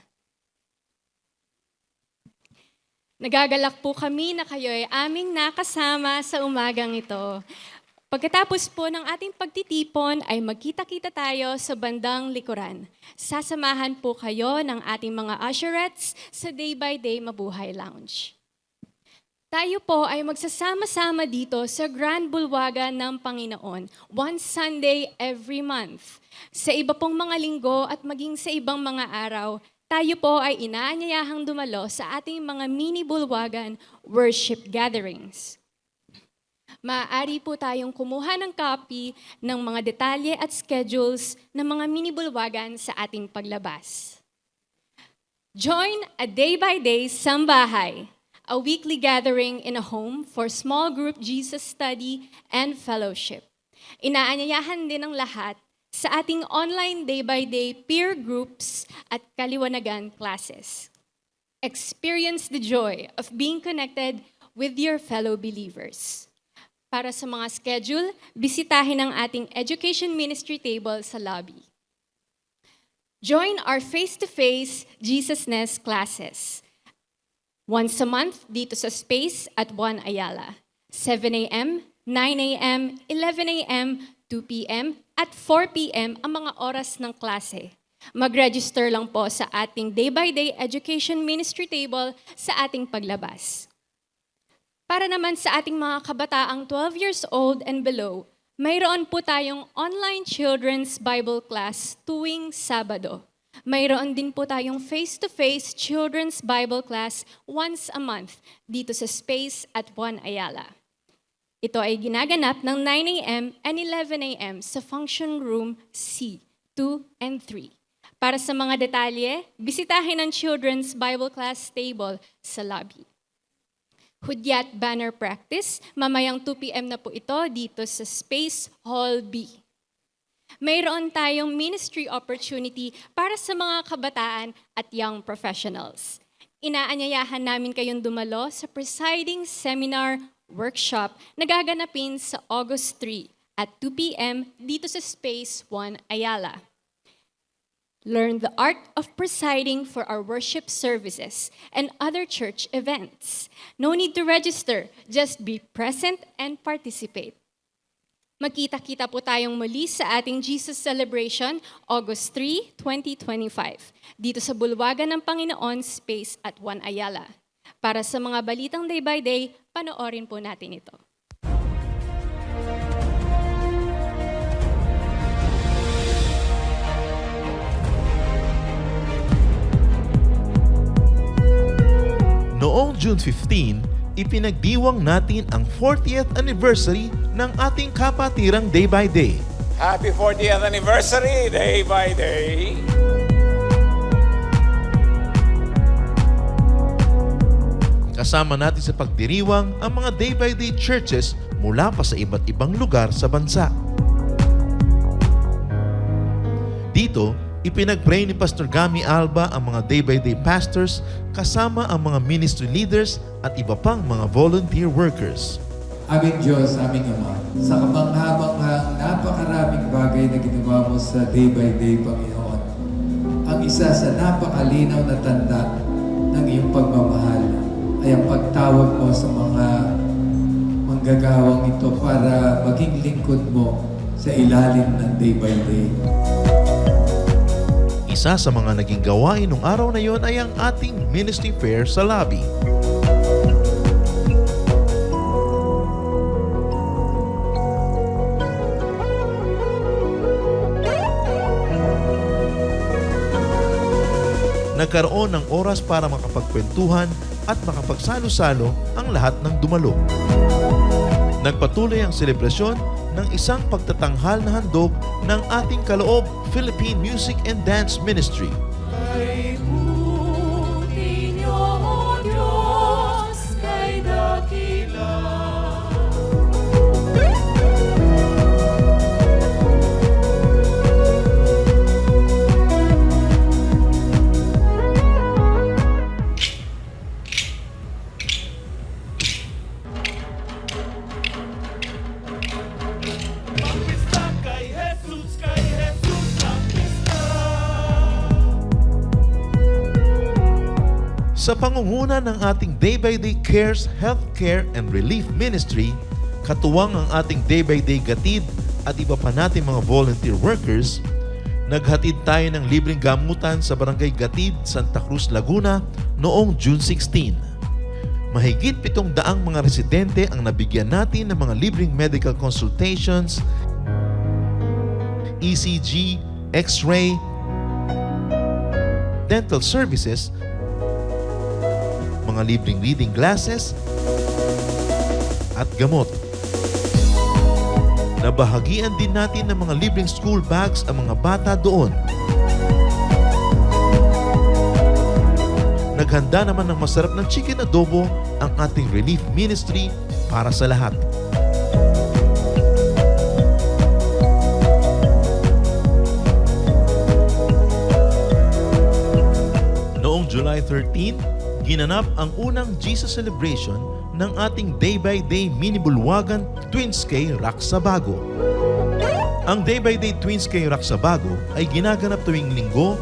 S1: Nagagalak po kami na kayo ay aming nakasama sa umagang ito. Pagkatapos po ng ating pagtitipon ay magkita-kita tayo sa bandang likuran. Sasamahan po kayo ng ating mga usherettes sa Day by Day Mabuhay Lounge. Tayo po ay magsasama-sama dito sa Grand Bulwagan ng Panginoon, one Sunday every month. Sa iba pong mga linggo at maging sa ibang mga araw, tayo po ay inaanyayahang dumalo sa ating mga mini bulwagan worship gatherings. Maaari po tayong kumuha ng copy ng mga detalye at schedules ng mga mini bulwagan sa ating paglabas. Join a day-by-day sambahay, a weekly gathering in a home for small group Jesus study and fellowship. Inaanyayahan din ng lahat sa ating online day-by-day peer groups at kaliwanagan classes. Experience the joy of being connected with your fellow believers. Para sa mga schedule, bisitahin ang ating education ministry table sa lobby. Join our face-to-face Jesusness classes. Once a month dito sa Space at 1 Ayala. 7 a.m., 9 a.m., 11 a.m., 2 p.m. at 4 p.m. ang mga oras ng klase. Mag-register lang po sa ating day-by-day education ministry table sa ating paglabas. Para naman sa ating mga kabataang 12 years old and below, mayroon po tayong online children's Bible class tuwing Sabado. Mayroon din po tayong face-to-face children's Bible class once a month dito sa Space at 1 Ayala. Ito ay ginaganap ng 9 a.m. and 11 a.m. sa Function Room C, 2 and 3. Para sa mga detalye, bisitahin ang children's Bible class table sa lobby. Hudyat banner practice, mamayang 2 p.m. na po ito dito sa Space Hall B. Mayroon tayong ministry opportunity para sa mga kabataan at young professionals. Inaanyayahan namin kayong dumalo sa presiding seminar workshop na gaganapin sa August 3 at 2 p.m. dito sa Space 1 Ayala. Learn the art of presiding for our worship services and other church events. No need to register, just be present and participate. Magkita-kita po tayong muli sa ating Jesus Celebration, August 3, 2025, dito sa Bulwagan ng Panginoon, Space at 1 Ayala. Para sa mga balitang day by day, panoorin po natin ito.
S7: Noong June 15, ipinagdiwang natin ang 40th anniversary ng ating kapatirang Day by Day.
S5: Happy 40th anniversary, Day by Day!
S7: Kasama natin sa pagdiriwang ang mga Day by Day churches mula pa sa iba't ibang lugar sa bansa. Dito, ipinag-pray ni Pastor Gami Alba ang mga Day by Day pastors kasama ang mga ministry leaders at iba pang mga volunteer workers.
S8: Aming Diyos, aming Ama, sa kamangha-manghang napakaraming bagay na ginawa mo sa Day by Day, Panginoon, ang isa sa napakalinaw na tanda ng iyong pagmamahal ay ang pagtawag mo sa mga manggagawang ito para maging lingkod mo sa ilalim ng Day by Day.
S7: Isa sa mga naging gawain nung araw na yon ay ang ating ministry fair sa lobby. Nagkaroon ng oras para makapagkwentuhan at makapagsalo-salo ang lahat ng dumalo. Nagpatuloy ang selebrasyon ng isang pagtatanghal na handog ng ating kaloob Philippine Music and Dance Ministry.
S2: Kay buti niyo, O Diyos, kay dakila. Pagpista kay Jesus ang pista.
S7: Sa pangunguna ng ating Day by Day Cares, Healthcare and Relief Ministry, katuwang ang ating Day by Day Gatid at iba pa nating mga volunteer workers, naghatid tayo ng libreng gamutan sa Barangay Gatid, Santa Cruz, Laguna noong June 16. Mahigit 700 mga residente ang nabigyan natin ng mga libreng medical consultations, ECG, X-ray, dental services, mga libreng reading glasses, at gamot. Nabahagian din natin ng mga libreng school bags ang mga bata doon. Naghanda naman ng masarap na chicken adobo ang ating relief ministry para sa lahat. Noong July 13, ginanap ang unang Jesus Celebration ng ating Day by Day Mini Bulwagan Twins K Raksabago. Ang Day by Day Twins K Raksabago ay ginaganap tuwing linggo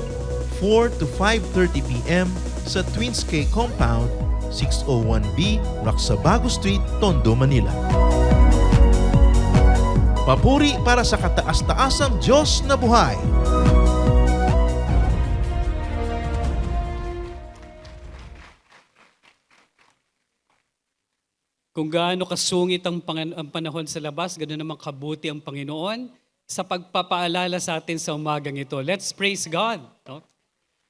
S7: 4 to 5:30 p.m. sa Twins K Compound, 601B Raksabago Street, Tondo, Manila. Papuri para sa kataas-taasang Diyos na buhay!
S9: Kung gaano kasungit ang panahon sa labas, ganoon naman kabuti ang Panginoon sa pagpapaalala sa atin sa umagang ito. Let's praise God. No?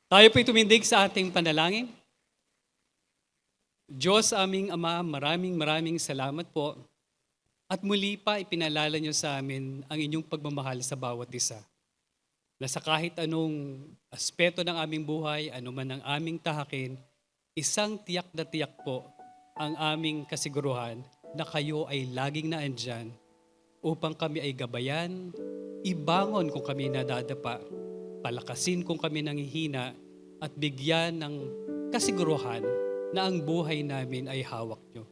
S9: Tayo po'y tumindig sa ating panalangin. Diyos aming Ama, maraming salamat po. At muli pa ipinalala niyo sa amin ang inyong pagmamahal sa bawat isa. Na sa kahit anong aspeto ng aming buhay, anuman ang aming tahakin, isang tiyak na tiyak po ang aming kasiguruhan na kayo ay laging naandyan upang kami ay gabayan, ibangon kung kami nadadapa, palakasin kung kami nanghihina, at bigyan ng kasiguruhan na ang buhay namin ay hawak nyo.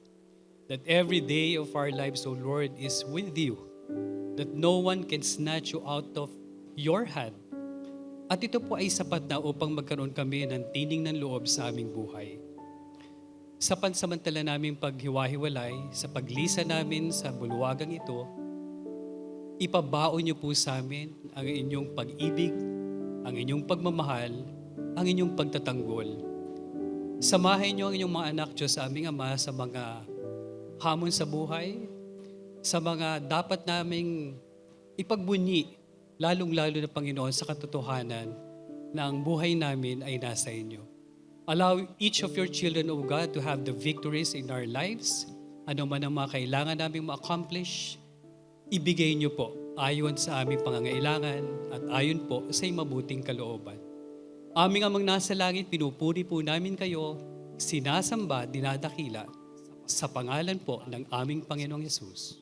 S9: That every day of our lives, O Lord, is with you. That no one can snatch you out of your hand. At ito po ay sapat na upang magkaroon kami ng tining ng loob sa aming buhay. Sa pansamantala naming paghiwa-hiwalay, sa paglisa namin sa bulwagang ito, ipabaon niyo po sa amin ang inyong pag-ibig, ang inyong pagmamahal, ang inyong pagtatanggol. Samahin niyo ang inyong mga anak, Diyos, sa aming Ama, sa mga hamon sa buhay, sa mga dapat naming ipagbunyi, lalong-lalo na Panginoon, sa katotohanan na ang buhay namin ay nasa inyo. Allow each of your children, O God, to have the victories in our lives. Ano man ang mga kailangan namin ma-accomplish, ibigay niyo po ayon sa aming pangangailangan at ayon po sa mabuting kalooban. Aming Amang nasa langit, pinupuri po namin kayo, sinasamba, dinadakila, sa pangalan po ng aming Panginoong Yesus.